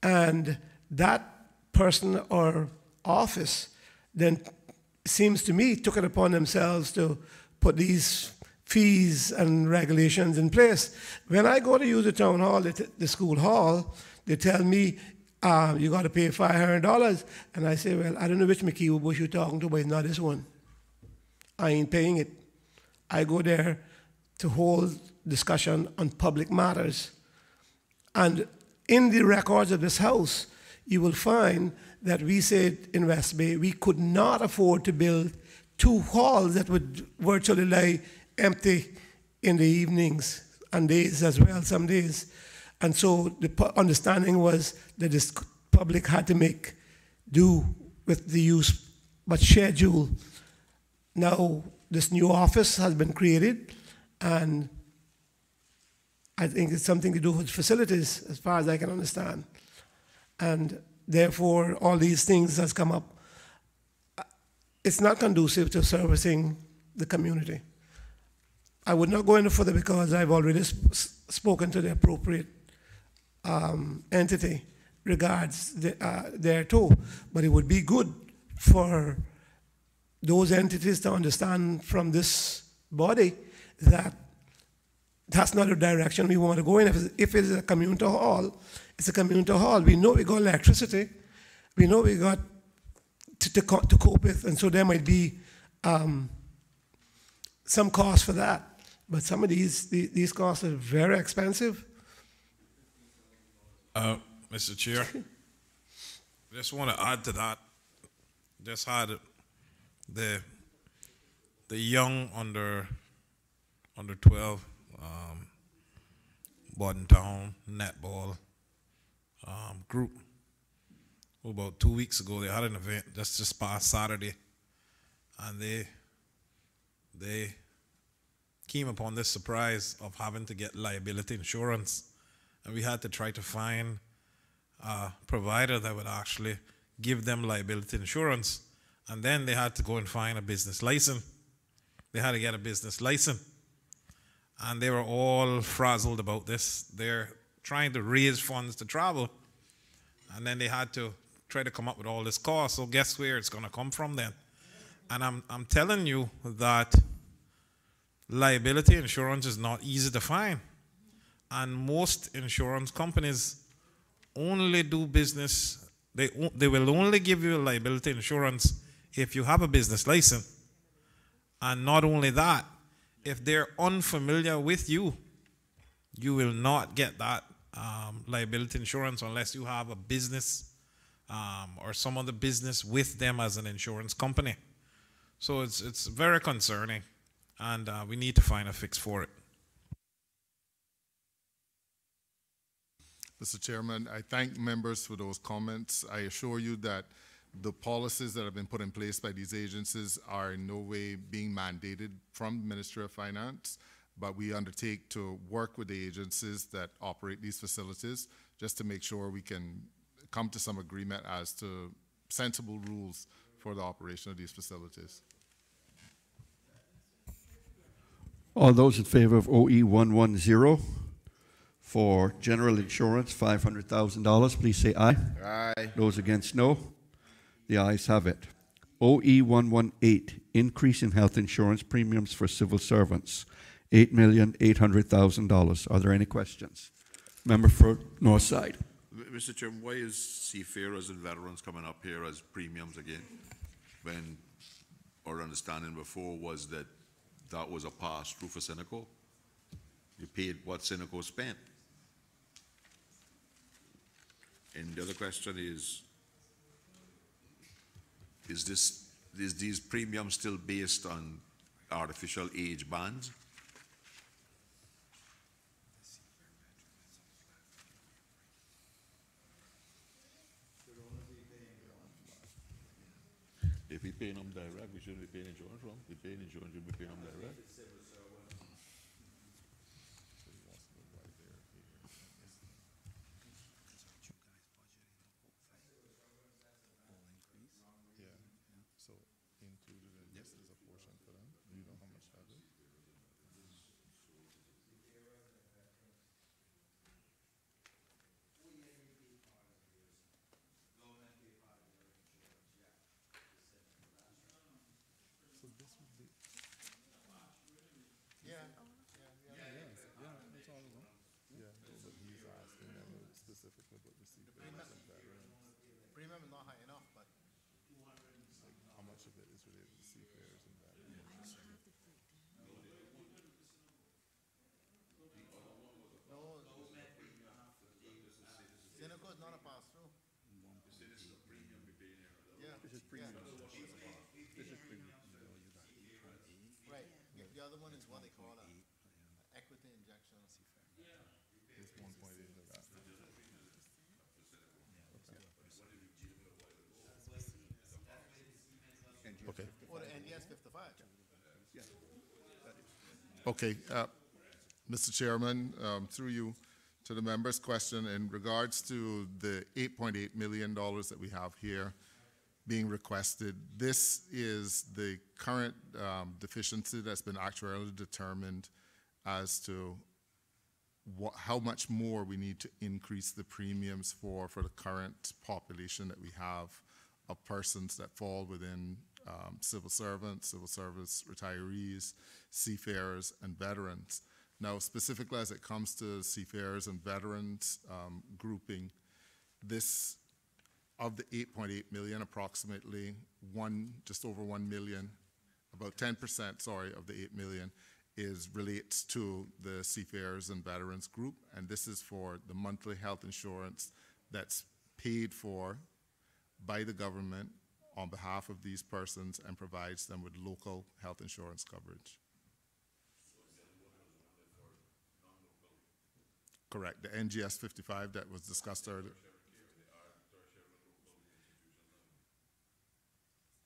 and that person or office then, seems to me, took it upon themselves to put these fees and regulations in place. When I go to use the town hall, the school hall, they tell me, you got to pay $500. And I say, well, I don't know which McKeever Bush you're talking to, but it's not this one. I ain't paying it. I go there to hold discussion on public matters. And in the records of this house, you will find that we said in West Bay we could not afford to build two halls that would virtually lie empty in the evenings and days as well, some days. And so the understanding was that the public had to make do with the use, but schedule. Now this new office has been created, and I think it's something to do with facilities, as far as I can understand. And therefore, all these things has come up. It's not conducive to servicing the community. I would not go any further because I've already spoken to the appropriate entity regards thereto. But it would be good for those entities to understand from this body that that's not the direction we want to go in. If it is a community hall, it's a community hall. We know we got electricity. We know we got to cope with, and so there might be some cost for that. But some of these costs are very expensive, Mr. Chair, just want to add to that. Just had the young under 12 Borden Town netball group. About 2 weeks ago, they had an event just past Saturday, and they came upon this surprise of having to get liability insurance, and we had to try to find a provider that would actually give them liability insurance, and then they had to go and find a business license. They had to get a business license, and they were all frazzled about this. They're trying to raise funds to travel, and then they had to try to come up with all this cost. So guess where it's going to come from then? And I'm telling you that liability insurance is not easy to find, and most insurance companies only do business. They will only give you liability insurance if you have a business license. And not only that, if they're unfamiliar with you, you will not get that liability insurance unless you have a business or some other business with them as an insurance company. So it's very concerning, and we need to find a fix for it. Mr. Chairman, I thank members for those comments. I assure you that the policies that have been put in place by these agencies are in no way being mandated from the Ministry of Finance, but we undertake to work with the agencies that operate these facilities just to make sure we can come to some agreement as to sensible rules for the operation of these facilities. All those in favor of OE 110 for general insurance, $500,000, please say aye. Aye. Those against, no. The ayes have it. OE 118, increase in health insurance premiums for civil servants, $8,800,000. Are there any questions? Member for Northside. Mr. Chairman, why is seafarers and veterans coming up here as premiums again, when our understanding before was that that was a pass-through for Seneco? You paid what Seneco spent. And the other question is these premiums still based on artificial age bands? If we paying them direct, we shouldn't be paying insurance from. If we paying insurance, we should be paying them direct. So included in this is a portion for them. Do you know how much that is? So this would be. Yeah, that's all of them. Yeah, but he's asking specifically about the seafarers and veterans. Premium is not high enough, but How much of it is related to seafarers and veterans? Seneco is not a pass-through. Yeah. This is premium. This is premium. Right. The other one is what they call an equity injection. It's 1.8 of that. Okay. Or the NDS 55. Okay, Mr. Chairman, through you to the member's question in regards to the $8.8 million that we have here being requested. This is the current deficiency that's been actuarially determined as to how much more we need to increase the premiums for the current population that we have of persons that fall within civil servants, civil service retirees, seafarers, and veterans. Now, specifically as it comes to seafarers and veterans grouping, this, of the 8.8 million, approximately just over 1 million, about 10%, sorry, of the 8 million relates to the Seafarers and Veterans Group, and this is for the monthly health insurance that's paid for by the government on behalf of these persons and provides them with local health insurance coverage. Correct. The NGS 55 that was discussed earlier.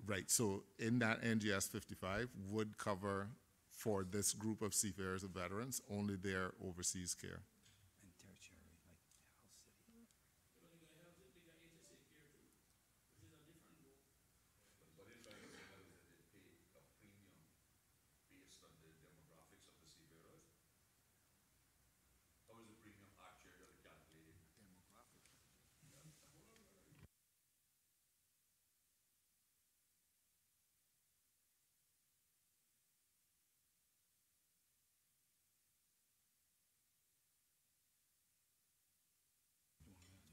Right. So in that NGS 55 would cover for this group of seafarers and veterans only their overseas care. And tertiary, like health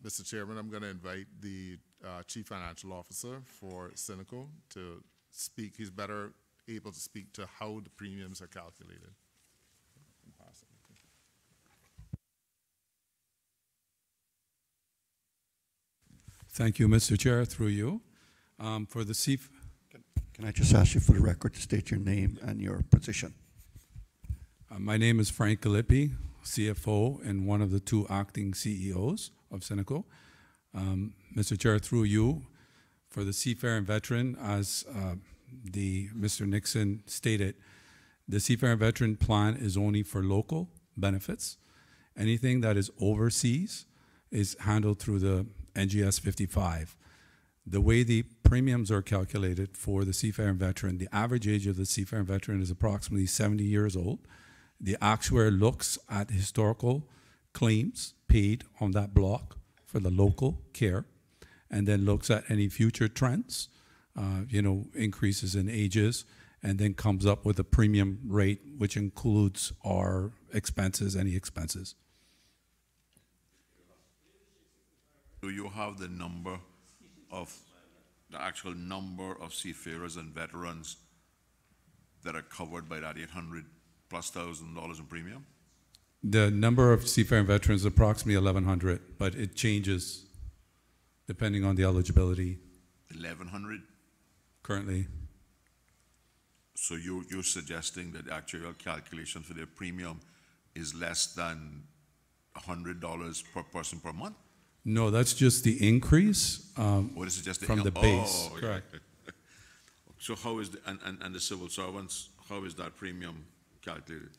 Mr. Chairman, I'm going to invite the Chief Financial Officer for Cineco to speak. He's better able to speak to how the premiums are calculated. Thank you, Mr. Chair, through you. For the Can I just ask you for the record to state your name and your position? My name is Frank Galippi, CFO and one of the two acting CEOs of Cineco. Mr. Chair, through you, for the seafaring veteran, as Mr. Nixon stated, the seafaring veteran plan is only for local benefits. Anything that is overseas is handled through the NGS 55. The way the premiums are calculated for the seafaring veteran, the average age of the seafaring veteran is approximately 70 years old. The actuary looks at historical claims paid on that block for the local care, and then looks at any future trends, increases in ages, and then comes up with a premium rate, which includes our expenses, any expenses. Do you have the actual number of seafarers and veterans that are covered by that $800,000+ in premium? The number of seafaring veterans is approximately 1,100, but it changes depending on the eligibility. 1,100? Currently. So you're suggesting that the actual calculation for their premium is less than $100 per person per month? No, that's just the increase This is just from the base. Oh, correct. Yeah. So how is and the civil servants, how is that premium calculated?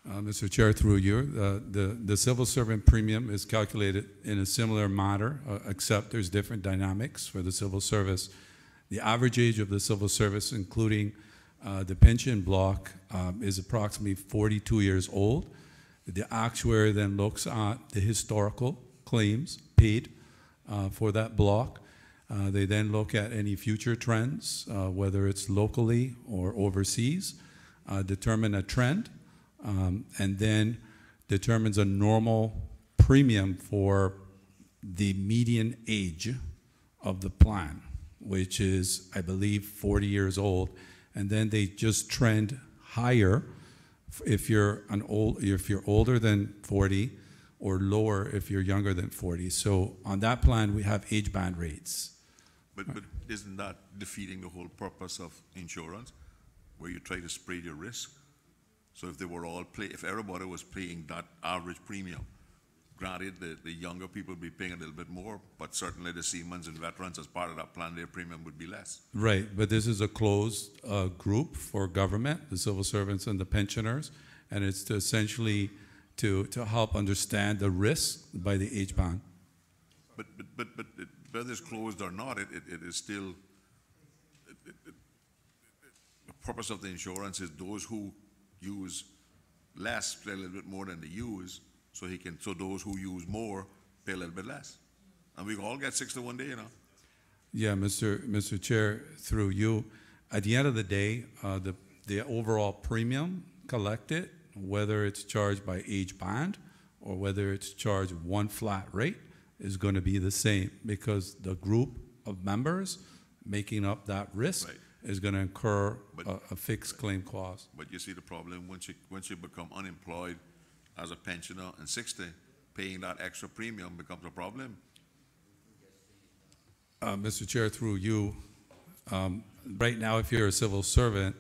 Mr. Chair, through you, the civil servant premium is calculated in a similar manner, except there's different dynamics for the civil service. The average age of the civil service, including the pension block, is approximately 42 years old. The actuary then looks at the historical claims paid for that block. They then look at any future trends, whether it's locally or overseas, determine a trend, and then determines a normal premium for the median age of the plan, which is, I believe, 40 years old. And then they just trend higher if you're older than 40, or lower if you're younger than 40. So on that plan, we have age band rates. But isn't that defeating the whole purpose of insurance, where you try to spread your risk? So if they were if everybody was paying that average premium, granted the younger people would be paying a little bit more, but certainly the seamen and veterans, as part of that plan, their premium would be less. Right, but this is a closed group for government, the civil servants and the pensioners, and it's to essentially to help understand the risk by the age band. But whether it's closed or not, it is still, the purpose of the insurance is those who use less pay a little bit more than they use, so those who use more pay a little bit less. And we all get 61 day, Yeah, Mr. Chair, through you, at the end of the day, the overall premium collected, whether it's charged by age band or whether it's charged one flat rate, is going to be the same, because the group of members making up that risk is going to incur a fixed claim cost. But you see the problem, once you become unemployed as a pensioner in 60, paying that extra premium becomes a problem. Mr. Chair, through you, right now, if you're a civil servant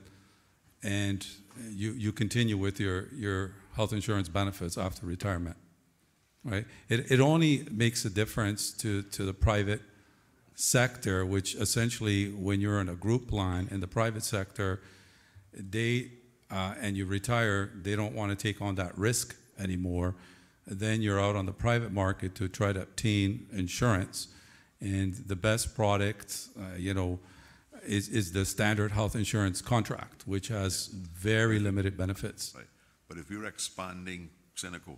and you continue with your health insurance benefits after retirement, right? It only makes a difference to the private sector, which essentially, when you're in a group line in the private sector, and you retire, they don't want to take on that risk anymore. Then you're out on the private market to try to obtain insurance. And the best product, is the standard health insurance contract, which has very limited benefits. Right. But if you're expanding Seneco,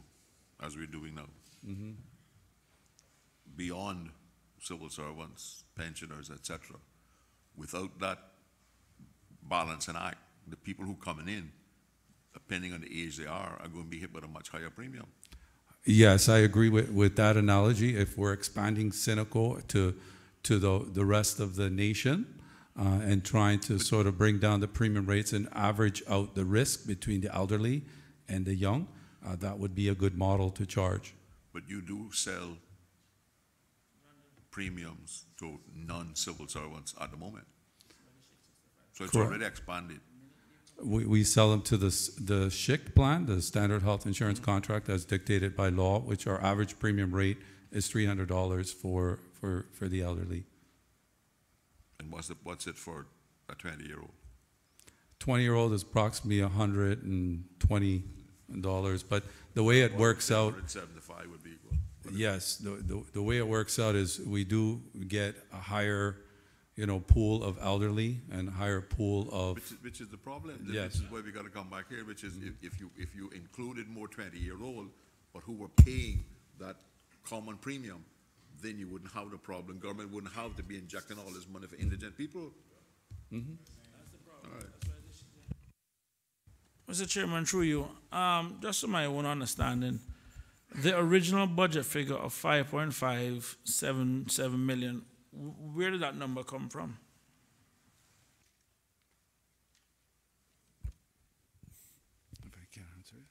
as we're doing now, beyond civil servants, pensioners, etc., without that balance and act, the people who coming in, depending on the age they are going to be hit with a much higher premium. Yes, I agree with that analogy. If we're expanding Seneco to the rest of the nation and trying to sort of bring down the premium rates and average out the risk between the elderly and the young, that would be a good model to charge. But you do sell premiums to non-civil servants at the moment. So it's Correct. already expanded. We sell them to the SHIC plan, the standard health insurance contract as dictated by law, which our average premium rate is $300 for the elderly. And what's it for a 20-year-old? 20-year-old is approximately $120, but the way it works out, 175 would be equal. yes, the way it works out is we do get a higher pool of elderly and a higher pool of... Which is the problem. Yes. This is where we got to come back here, which is if you included more 20-year-old, but who were paying that common premium, then you wouldn't have the problem. Government wouldn't have to be injecting all this money for indigent people. Mm-hmm. That's the problem. All right. Mr. Chairman, through you, just to my own understanding, the original budget figure of 5.577 million, where did that number come from? If I can't answer it,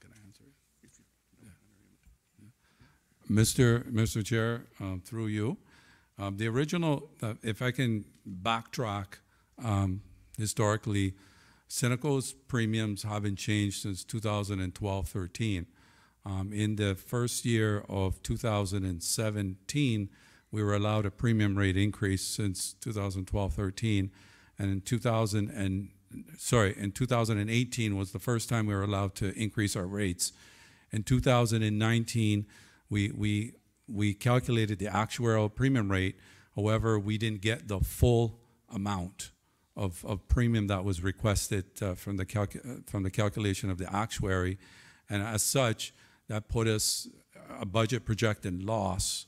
can I answer it? Mr. Chair, through you, the original, if I can backtrack, historically, Seneco's premiums haven't changed since 2012-13. In the first year of 2017, we were allowed a premium rate increase since 2012-13, and in 2018 was the first time we were allowed to increase our rates. In 2019, we calculated the actuarial premium rate. However, we didn't get the full amount of premium that was requested from the calculation of the actuary, and as such, that put us a budget projected loss,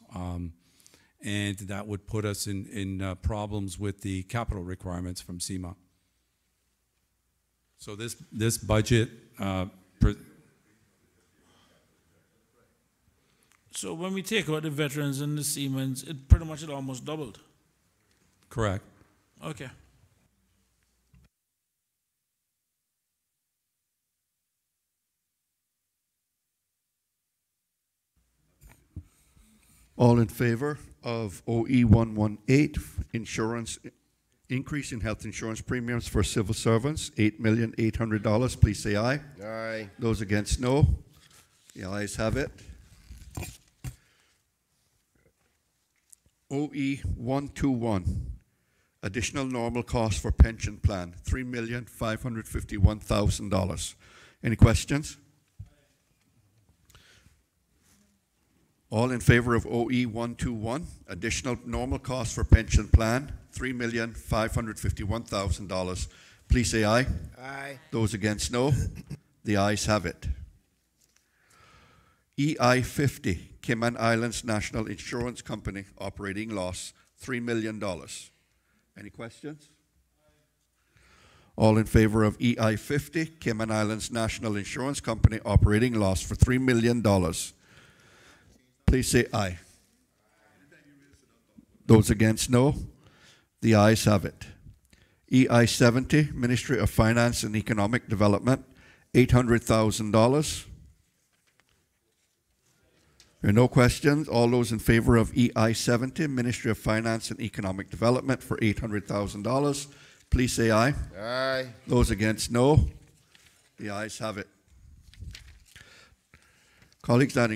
and that would put us in problems with the capital requirements from SEMA. So this budget. So when we take out the veterans and the Siemens, it pretty much almost doubled. Correct. Okay. All in favor of OE 118, insurance, increase in health insurance premiums for civil servants, $8,800,000, please say aye. Aye. Those against, no. The ayes have it. OE 121, additional normal cost for pension plan, $3,551,000. Any questions? All in favor of OE 121, additional normal cost for pension plan, $3,551,000. Please say aye. Aye. Those against, no. The ayes have it. EI 50, Cayman Islands National Insurance Company, operating loss, $3 million. Any questions? All in favor of EI 50, Cayman Islands National Insurance Company, operating loss for $3 million. Please say aye. Those against, no. The ayes have it. EI 70, Ministry of Finance and Economic Development, $800,000. There are no questions. All those in favor of EI 70, Ministry of Finance and Economic Development for $800,000, please say aye. Aye. Those against, no. The ayes have it. Colleagues, that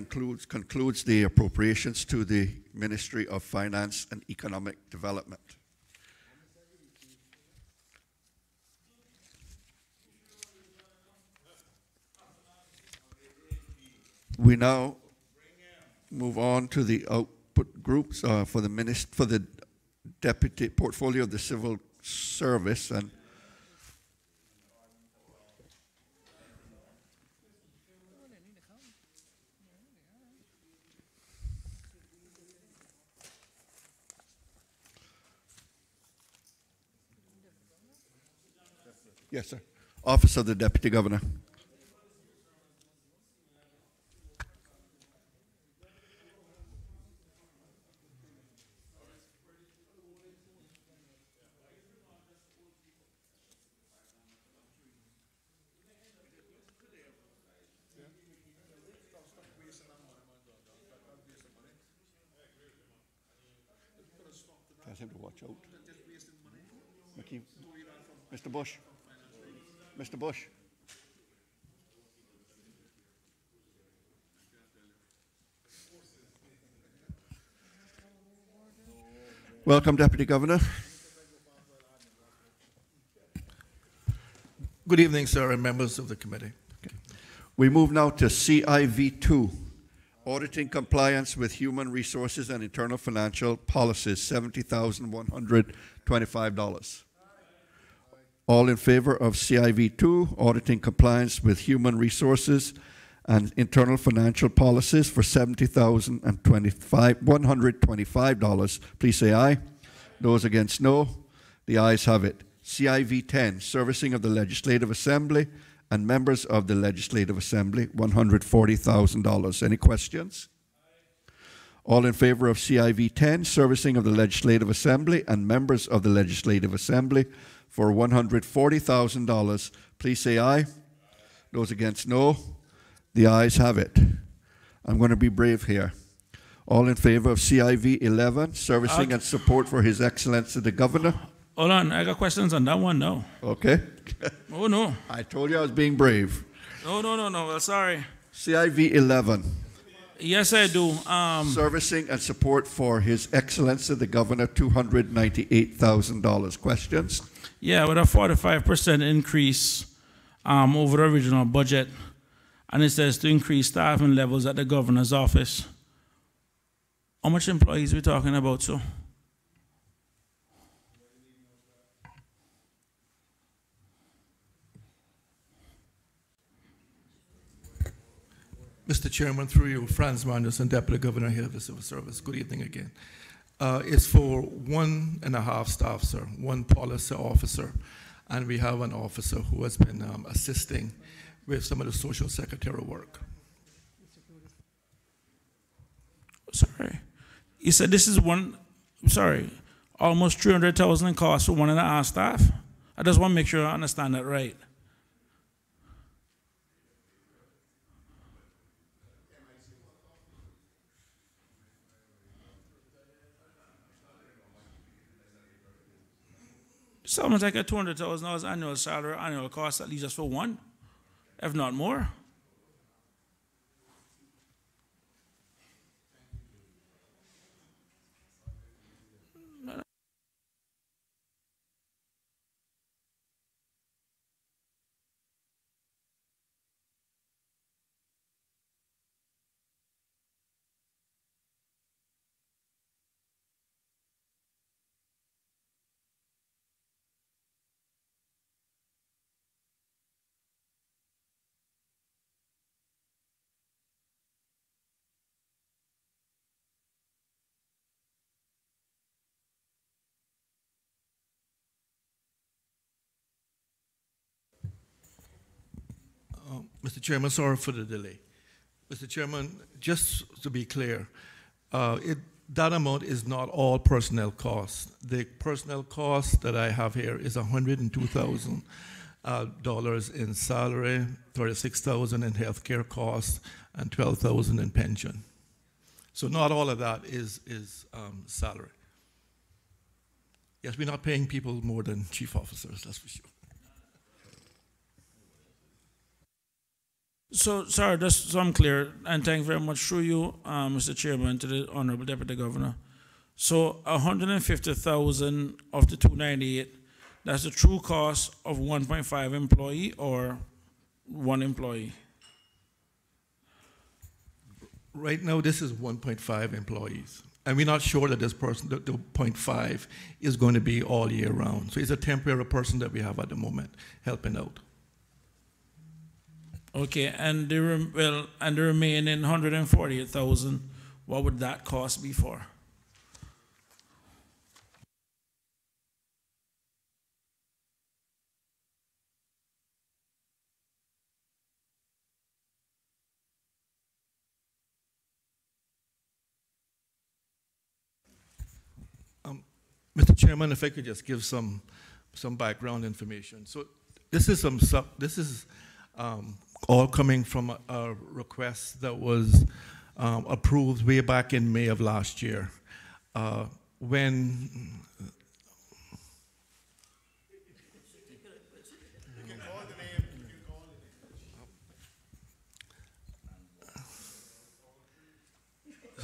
concludes the appropriations to the Ministry of Finance and Economic Development. We now move on to the output groups for the deputy portfolio of the civil service, and yes, sir. Office of the Deputy Governor. Tell him to watch out. Mr. Bush. Mr. Bush. Welcome, Deputy Governor. Good evening, sir, and members of the committee. Okay. We move now to CIV2, Auditing Compliance with Human Resources and Internal Financial Policies, $70,125. All in favor of CIV2, Auditing Compliance with Human Resources and Internal Financial Policies for $70,125, please say aye. Those against, no. The ayes have it. CIV10, Servicing of the Legislative Assembly and Members of the Legislative Assembly, $140,000. Any questions? All in favor of CIV10, Servicing of the Legislative Assembly and Members of the Legislative Assembly for $140,000, please say aye. Those against, no. The ayes have it. I'm going to be brave here. All in favor of CIV 11, Servicing and Support for His Excellency the Governor. Hold on, I got questions on that one now. Okay. Oh, no. I told you I was being brave. No. Well, sorry. CIV 11. Yes, I do. Servicing and Support for His Excellency the Governor, $298,000. Questions? Yeah, with a 45% increase over the original budget, and it says to increase staffing levels at the governor's office. How much employees are we talking about, so? Mr. Chairman, through you, Franz Manderson, Deputy Governor here of the Civil Service. Good evening again. It's for 1.5 staff, sir, 1 policy officer, and we have an officer who has been assisting with some of the social secretarial work. Sorry. You said this is almost $300,000 in cost for 1.5 staff? I just want to make sure I understand that right. Someone's like a $200,000 annual salary, annual cost, at least just for one, if not more. Mr. Chairman, sorry for the delay. Mr. Chairman, just to be clear, that amount is not all personnel costs. The personnel cost that I have here is $102,000 in salary, $36,000 in healthcare costs, and $12,000 in pension. So not all of that is salary. Yes, we're not paying people more than chief officers, that's for sure. So, sorry, just so I'm clear, and thank you very much through you, Mr. Chairman, to the Honorable Deputy Governor. So, 150,000 of the 298, that's the true cost of 1.5 employee or one employee? Right now, this is 1.5 employees. And we're not sure that this person, the 0.5, is going to be all year round. So it's a temporary person that we have at the moment helping out. Okay, and the remaining 148,000, what would that cost be for? Mr. Chairman, if I could just give some background information. So this is all coming from a request that was approved way back in May of last year. So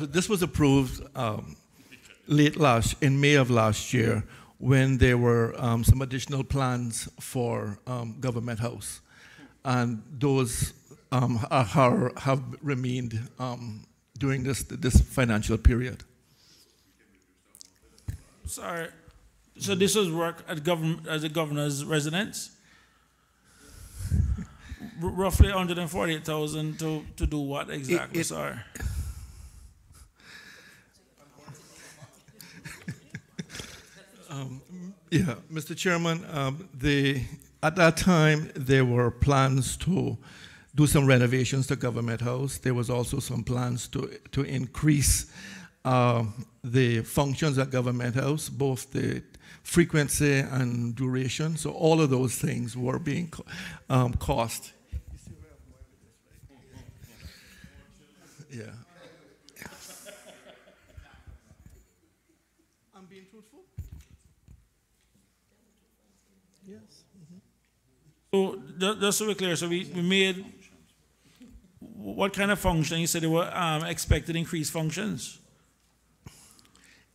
this was approved in May of last year, when there were some additional plans for Government House. And those have remained during this financial period. Sorry, so this was work at the governor's residence? Roughly 148,000 to do what exactly, sorry? Yeah, Mr. Chairman, at that time, there were plans to do some renovations to Government House. There was also some plans to increase the functions at Government House, both the frequency and duration. So all of those things were being cost. Yeah. I'm being truthful? Yes. So just so we're clear, so we made what kind of function? You said they were expected increased functions.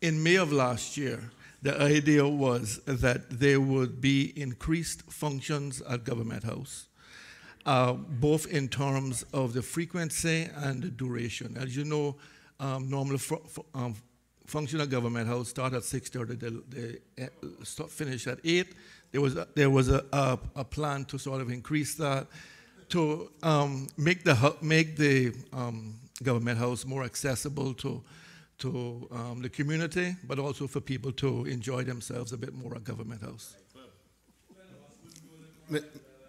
In May of last year, the idea was that there would be increased functions at Government House, both in terms of the frequency and the duration. As you know, normally function at Government House start at 6:30, they finish at 8. There was a plan to sort of increase that, to make the Government House more accessible to the community, but also for people to enjoy themselves a bit more at Government House.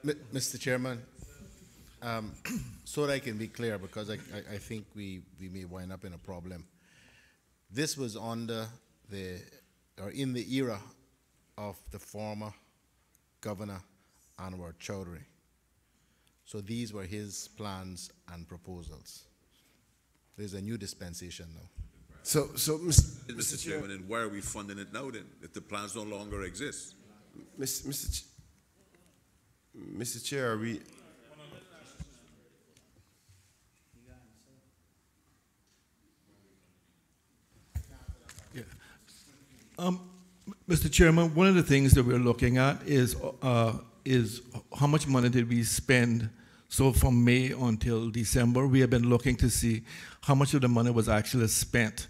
Mr. Chairman, so that I can be clear, because I think we may wind up in a problem. This was under in the era of the former Governor Anwar Chowdhury. So these were his plans and proposals. There's a new dispensation now. So Mr. Chairman, and why are we funding it now then, if the plans no longer exist? Mr. Chair, are we? Yeah. Mr. Chairman, one of the things that we're looking at is how much money did we spend. So from May until December, we have been looking to see how much of the money was actually spent.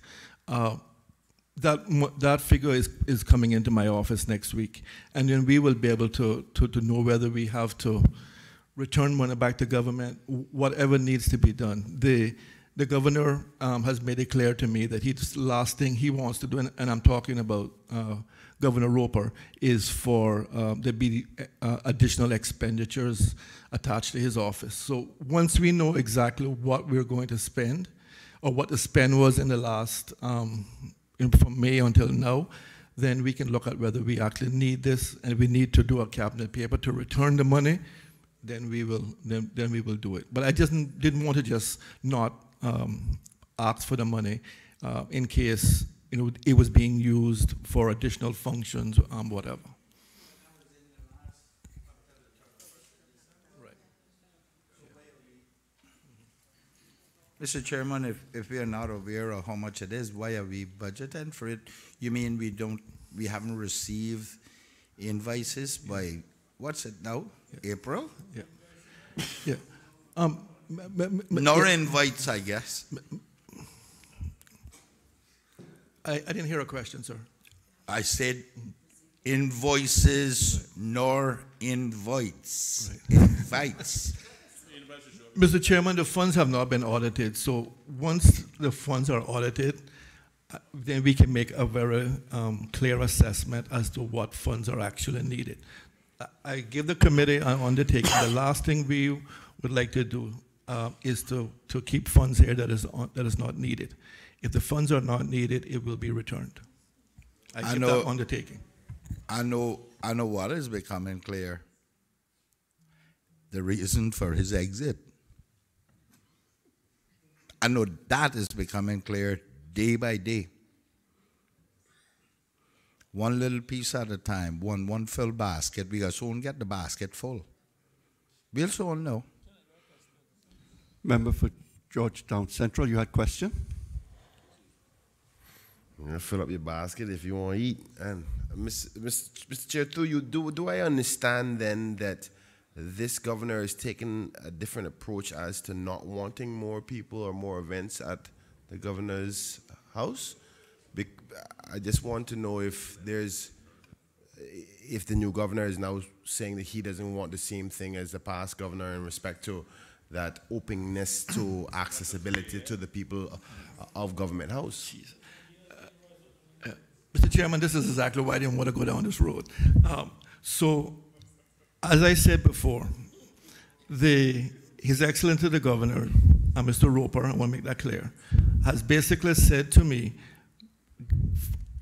That figure is coming into my office next week, and then we will be able to know whether we have to return money back to government, whatever needs to be done. The governor has made it clear to me that the last thing he wants to do, and I'm talking about Governor Roper, is for there be additional expenditures attached to his office. So once we know exactly what we're going to spend, or what the spend was in the last, from May until now, then we can look at whether we actually need this and we need to do a cabinet paper to return the money, then we will do it. But I just didn't want to just not ask for the money in case it was being used for additional functions, whatever. Mr. Chairman, if we are not aware of how much it is, why are we budgeting for it? You mean we haven't received invoices by, what's it now? Yeah. April? Yeah. Yeah. Nor invites, I guess. I didn't hear a question, sir. I said invoices nor invites. Right. Invites. Mr. Chairman, the funds have not been audited, so once the funds are audited, then we can make a very clear assessment as to what funds are actually needed. I give the committee an undertaking. The last thing we would like to do is to keep funds here that is not needed. If the funds are not needed, it will be returned. I give that undertaking. I know what is becoming clear. The reason for his exit. I know that is becoming clear day by day. One little piece at a time, one full basket. We will soon get the basket full. We'll soon know. Member for Georgetown Central, you had a question? You're gonna fill up your basket if you want to eat. And Mr. Chair, through you, do I understand then that this governor is taking a different approach as to not wanting more people or more events at the governor's house? I just want to know if the new governor is now saying that he doesn't want the same thing as the past governor in respect to that openness to accessibility to the people of Government House. Mr. Chairman, this is exactly why I didn't want to go down this road. So, as I said before, His Excellency the Governor, Mr. Roper, I want to make that clear, has basically said to me,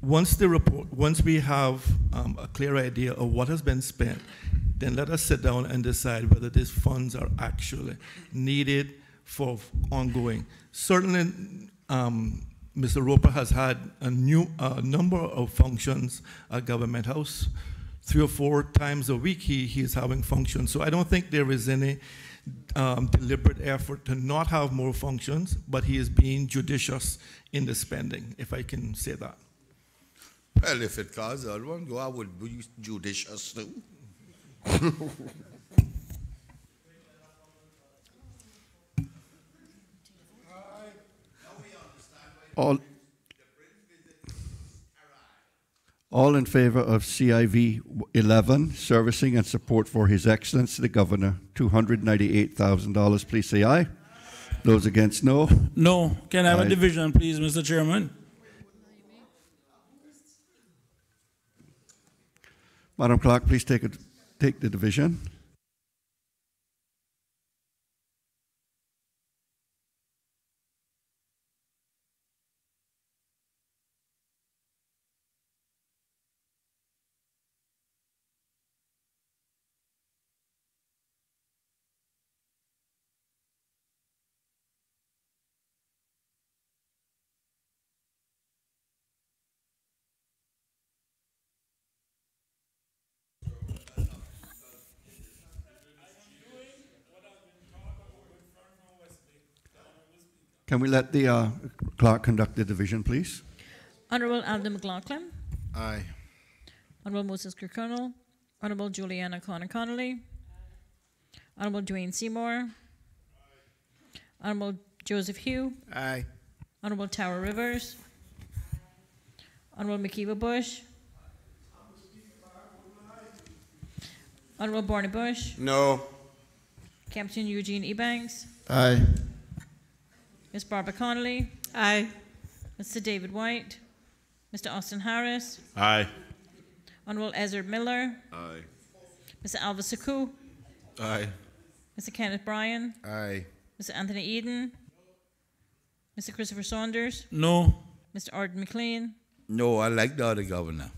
once we have a clear idea of what has been spent, then let us sit down and decide whether these funds are actually needed for ongoing. Certainly, Mr. Roper has had a number of functions at Government House. 3 or 4 times a week he is having functions. So I don't think there is any deliberate effort to not have more functions, but he is being judicious in the spending, if I can say that. Well, if it caused that one go, I would be judicious too. All in favor of CIV 11, servicing and support for His Excellency the Governor, $298,000, please say aye. Those against, no. No. Can I have Aye. a division, please, Mr. Chairman? Madam Clerk, please take the division. Can we let the clerk conduct the division, please? Honorable Alden McLaughlin. Aye. Honorable Moses Kirkconnell. Honorable Juliana Connolly. Honorable Dwayne Seymour. Honorable Joseph Hugh. Aye. Honorable Tower Rivers. Honorable McKeeva Bush. Honorable Barney Bush. No. Captain Eugene Ebanks. Aye. Ms. Barbara Connolly. Aye. Mr. David White. Mr. Austin Harris. Aye. Honorable Ezra Miller. Aye. Mr. Alva Saku. Aye. Mr. Kenneth Bryan. Aye. Mr. Anthony Eden. Mr. Christopher Saunders, No. Mr. Arden McLean, No, I like the other governor.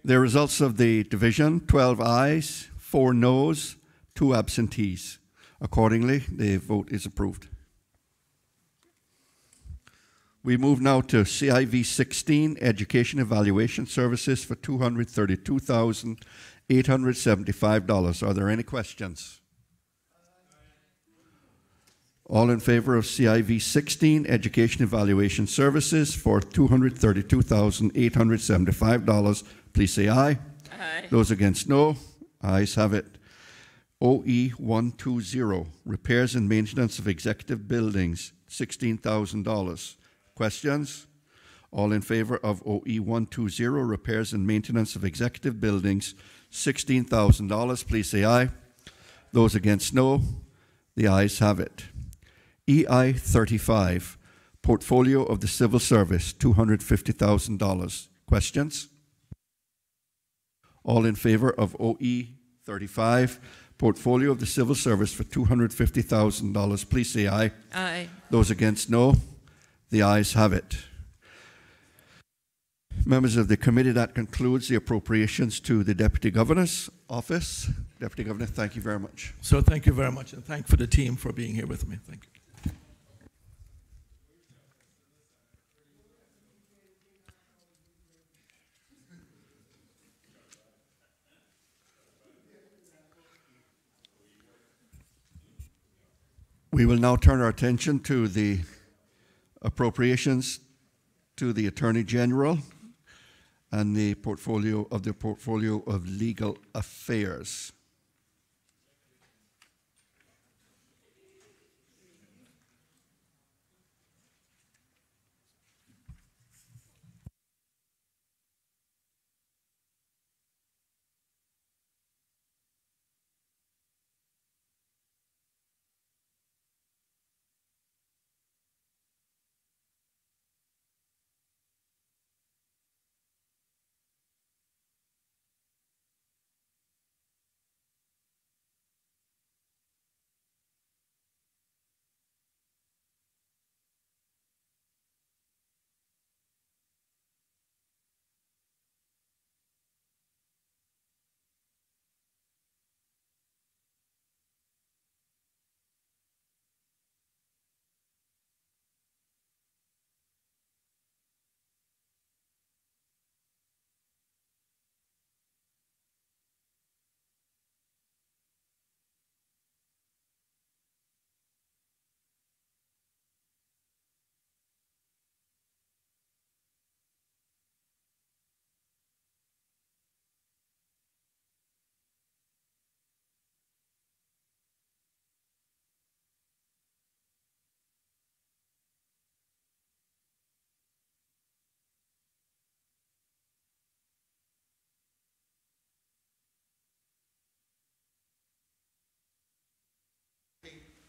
The results of the division: 12 ayes, 4 noes, 2 absentees. Accordingly, the vote is approved. We move now to CIV 16, Education Evaluation Services for $232,875. Are there any questions? All in favor of CIV 16, Education Evaluation Services for $232,875, please say aye. Aye. Those against, no. Ayes have it. OE 120, Repairs and Maintenance of Executive Buildings, $16,000. Questions? All in favor of OE 120, Repairs and Maintenance of Executive Buildings, $16,000, please say aye. Those against, no. The ayes have it. EI 35, Portfolio of the Civil Service, $250,000. Questions? All in favor of OE 35, Portfolio of the Civil Service for $250,000, please say aye. Aye. Those against, no. The ayes have it. Members of the committee, that concludes the appropriations to the Deputy Governor's office. Deputy Governor, thank you very much. So thank you very much, and thank for the team for being here with me. Thank you. We will now turn our attention to the appropriations to the Attorney General and the portfolio of legal affairs.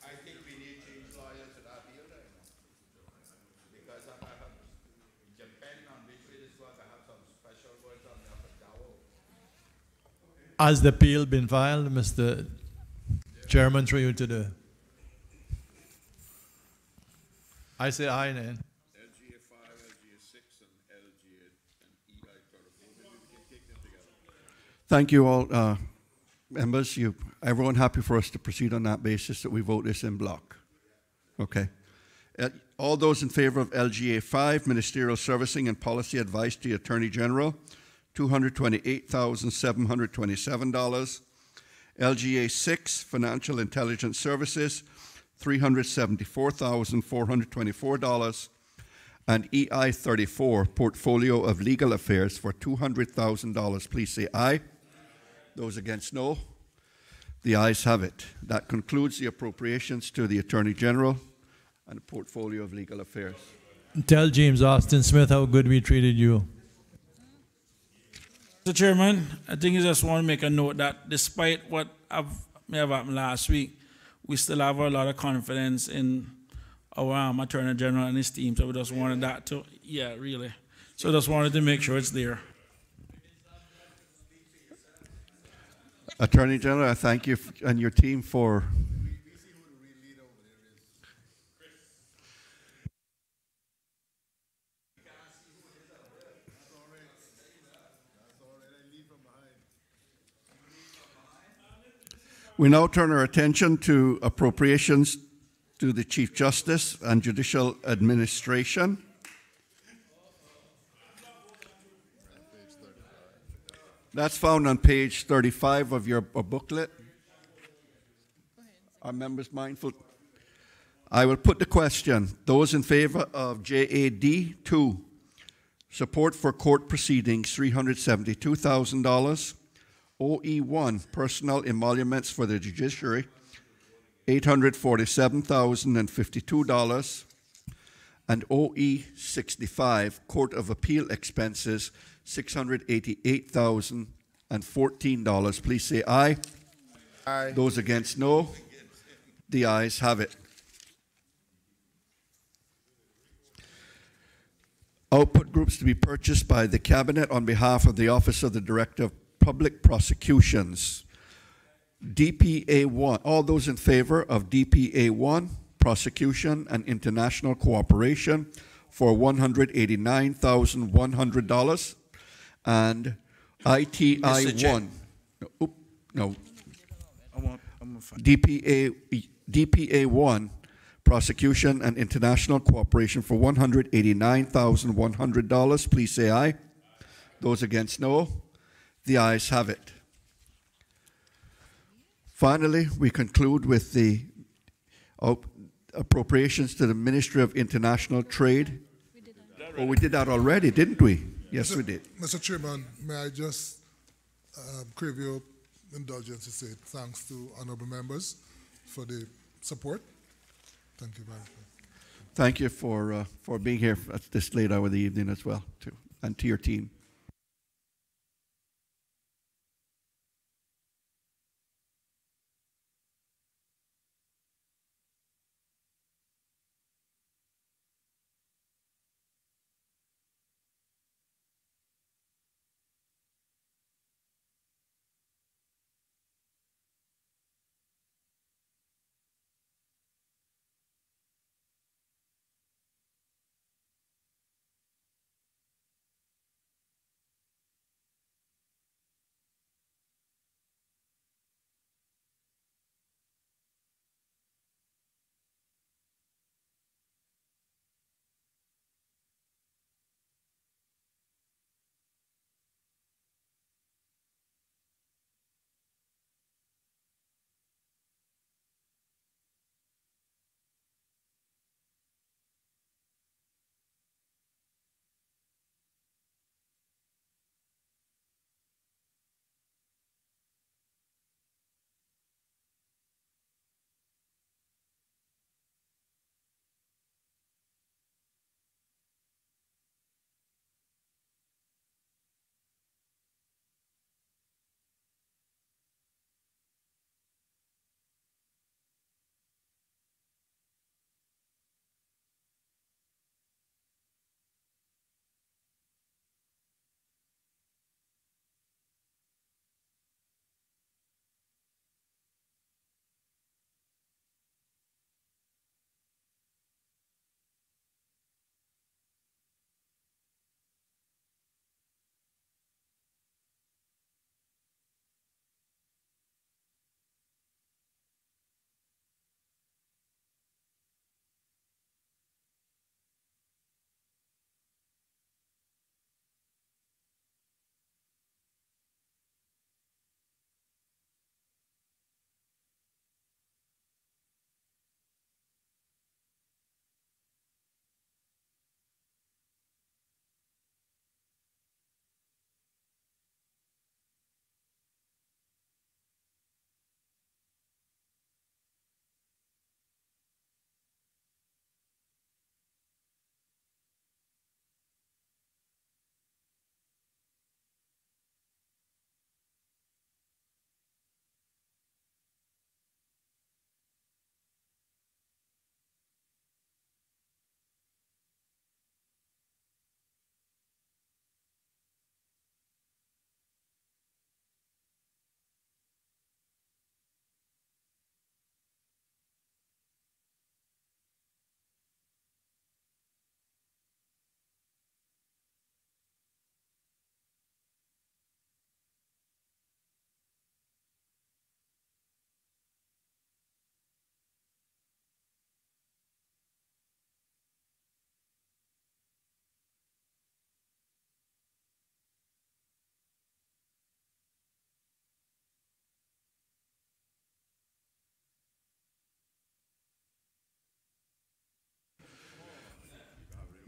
I think we need to change lawyers to that bill right now. Because I have, depending on which way this works, I have some special words on the upper jowl. Has the appeal been filed, Mr. Chairman, through you to the... I say aye then. LGA 5, LGA 6, and LGA and EI 34. Maybe we can take them together. Thank you all, members. Everyone happy for us to proceed on that basis, that we vote this in block? Okay. All those in favor of LGA 5, Ministerial Servicing and Policy Advice to the Attorney General, $228,727. LGA 6, Financial Intelligence Services, $374,424. And EI 34, Portfolio of Legal Affairs, for $200,000. Please say aye. Those against, no. The ayes have it. That concludes the appropriations to the Attorney General and the Portfolio of Legal Affairs. Tell James Austin Smith how good we treated you. Mr. Chairman, I think I just want to make a note that despite what may have happened last week, we still have a lot of confidence in our Attorney General and his team. So we just wanted that to, yeah, really. So just wanted to make sure it's there. Attorney General, I thank you and your team for we now turn our attention to appropriations to the Chief Justice and Judicial Administration. That's found on page 35 of your booklet. Are members mindful? I will put the question. Those in favor of JAD 2, support for court proceedings, $372,000. OE1, personal emoluments for the judiciary, $847,052. And OE65, Court of Appeal expenses, $688,014. Please say aye. Aye. Those against, no. The ayes have it. Output groups to be purchased by the Cabinet on behalf of the Office of the Director of Public Prosecutions. DPA1, all those in favor of DPA1, prosecution and international cooperation, for $189,100. And ITI1, DPA1, prosecution and international cooperation, for $189,100. Please say aye. Those against, no. The ayes have it. Finally, we conclude with the appropriations to the Ministry of International Trade. Oh, we did that already, didn't we? Yes, we did. Mr. Chairman, may I just crave your indulgence to say thanks to honorable members for the support. Thank you very much. Thank you for being here at this late hour of the evening as well, too, and to your team.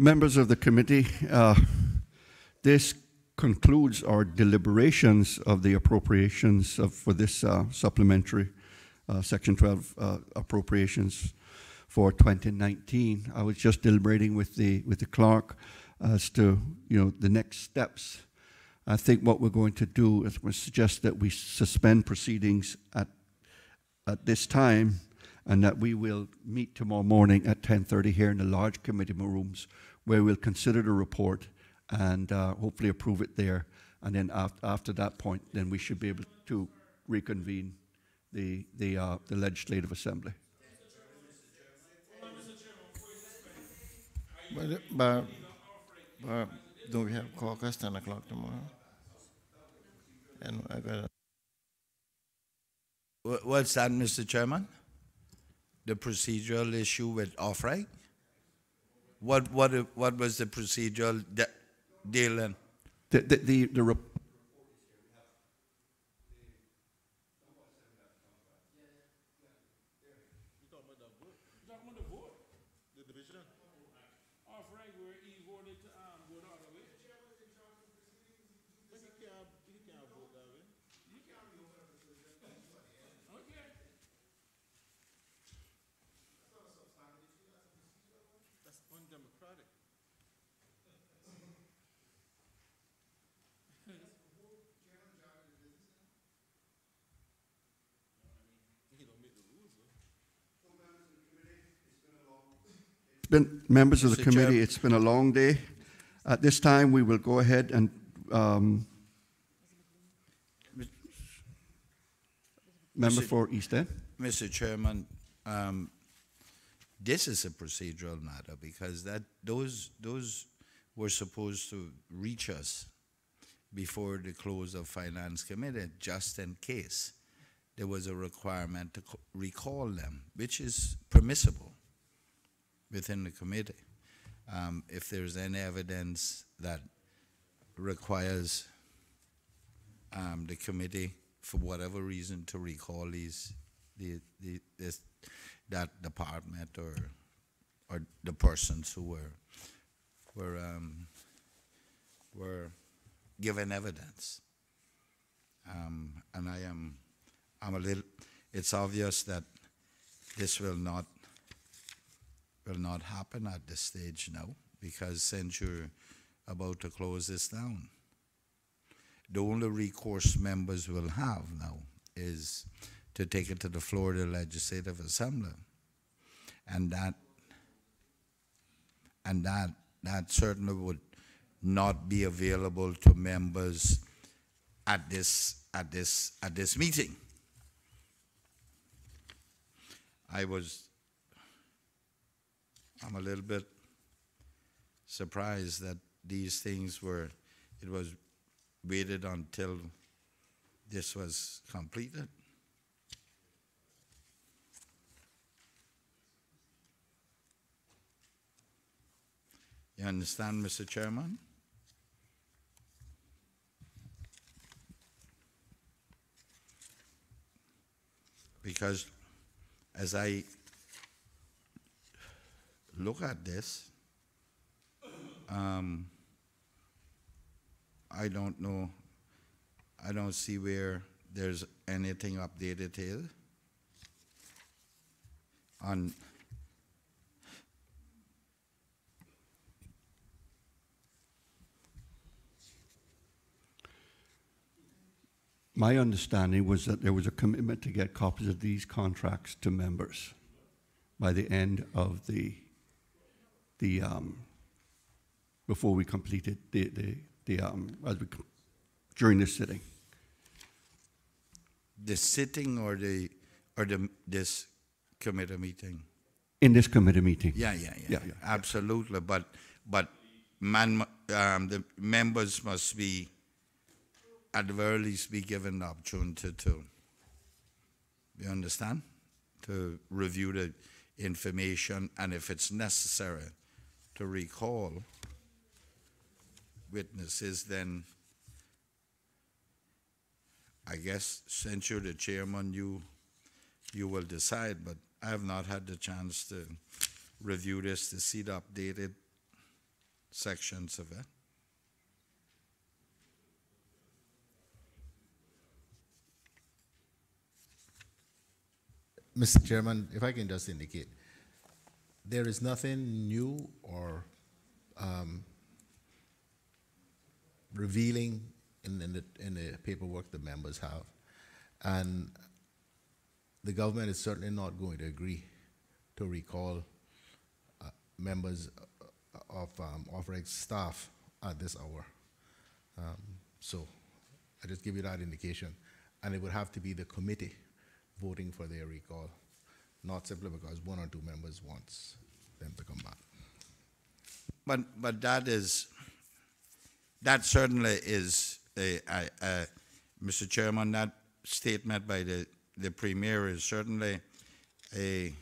Members of the committee, this concludes our deliberations of the appropriations for this supplementary Section 12 appropriations for 2019. I was just deliberating with the clerk as to the next steps. I think what we're going to do is we suggest that we suspend proceedings at this time, and that we will meet tomorrow morning at 10:30 here in the large committee rooms, where we'll consider the report and hopefully approve it there. And then after that point, then we should be able to reconvene the Legislative Assembly. But don't we have caucus 10 o'clock tomorrow? And I got. What's that, Mr. Chairman? The procedural issue with off-right? What was the procedural deal in? The members of the committee, it's been a long day. At this time, we will go ahead and member for East End. Mr. Chairman, this is a procedural matter because those were supposed to reach us before the close of Finance Committee, just in case there was a requirement to recall them, which is permissible within the committee. If there's any evidence that requires the committee, for whatever reason, to recall that department or the persons who were given evidence, and I'm a little. It's obvious that this will not happen at this stage now, because since you're about to close this down, the only recourse members will have now is to take it to the floor of the Legislative Assembly, and that certainly would not be available to members at this meeting. I'm a little bit surprised that these things it was waited until this was completed. You understand, Mr. Chairman? Because as I look at this, I don't know, I don't see where there's anything updated here on my understanding was that there was a commitment to get copies of these contracts to members by the end of before we completed during this sitting. The sitting or this committee meeting? In this committee meeting. Yeah, absolutely. But the members must be, at the very least, be given the opportunity to, you understand? To review the information, and if it's necessary to recall witnesses, then I guess since you're the chairman, you will decide, but I have not had the chance to review this to see the updated sections of it. Mr. Chairman, if I can just indicate, there is nothing new or revealing in the paperwork the members have. And the government is certainly not going to agree to recall members of Ofrex staff at this hour. So I just give you that indication. And it would have to be the committee voting for their recall, not simply because one or two members wants them to come back. But that certainly is Mr. Chairman, that statement by the Premier is certainly an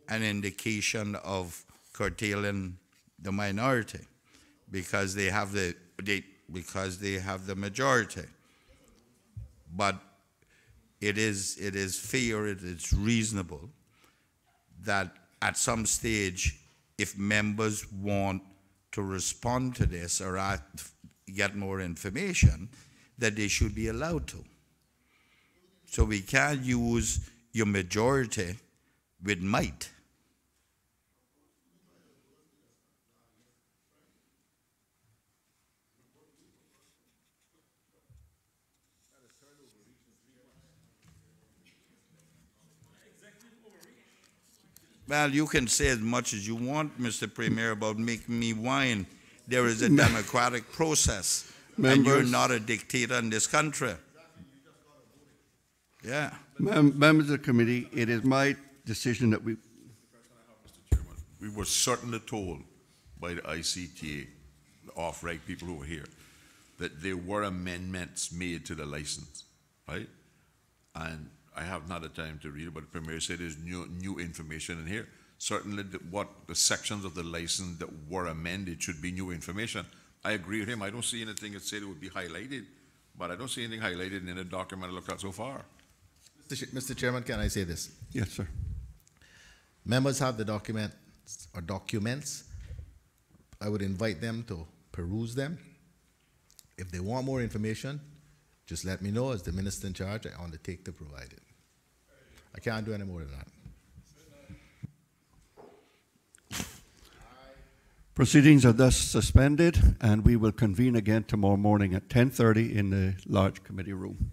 indication of curtailing the minority because they have the majority. But it is fair, it is reasonable that at some stage, if members want to respond to this or get more information, that they should be allowed to. So we can't use your majority with might. Well, you can say as much as you want, Mr. Premier, about making me whine. There is a democratic process, and you're not a dictator in this country. Yeah. Members of the committee, it is my decision that we... We were certainly told by the ICTA, the off-reg people who were here, that there were amendments made to the license, right? And I haven't had the time to read it, but the Premier said there's new information in here. Certainly what the sections of the license that were amended should be new information. I agree with him. I don't see anything that said it would be highlighted, but I don't see anything highlighted in the document I looked at so far. Mr. Chairman, can I say this? Yes, sir. Members have the documents. I would invite them to peruse them. If they want more information, just let me know. As the minister in charge, I undertake to provide it. I can't do any more than that. Proceedings are thus suspended, and we will convene again tomorrow morning at 10:30 in the large committee room.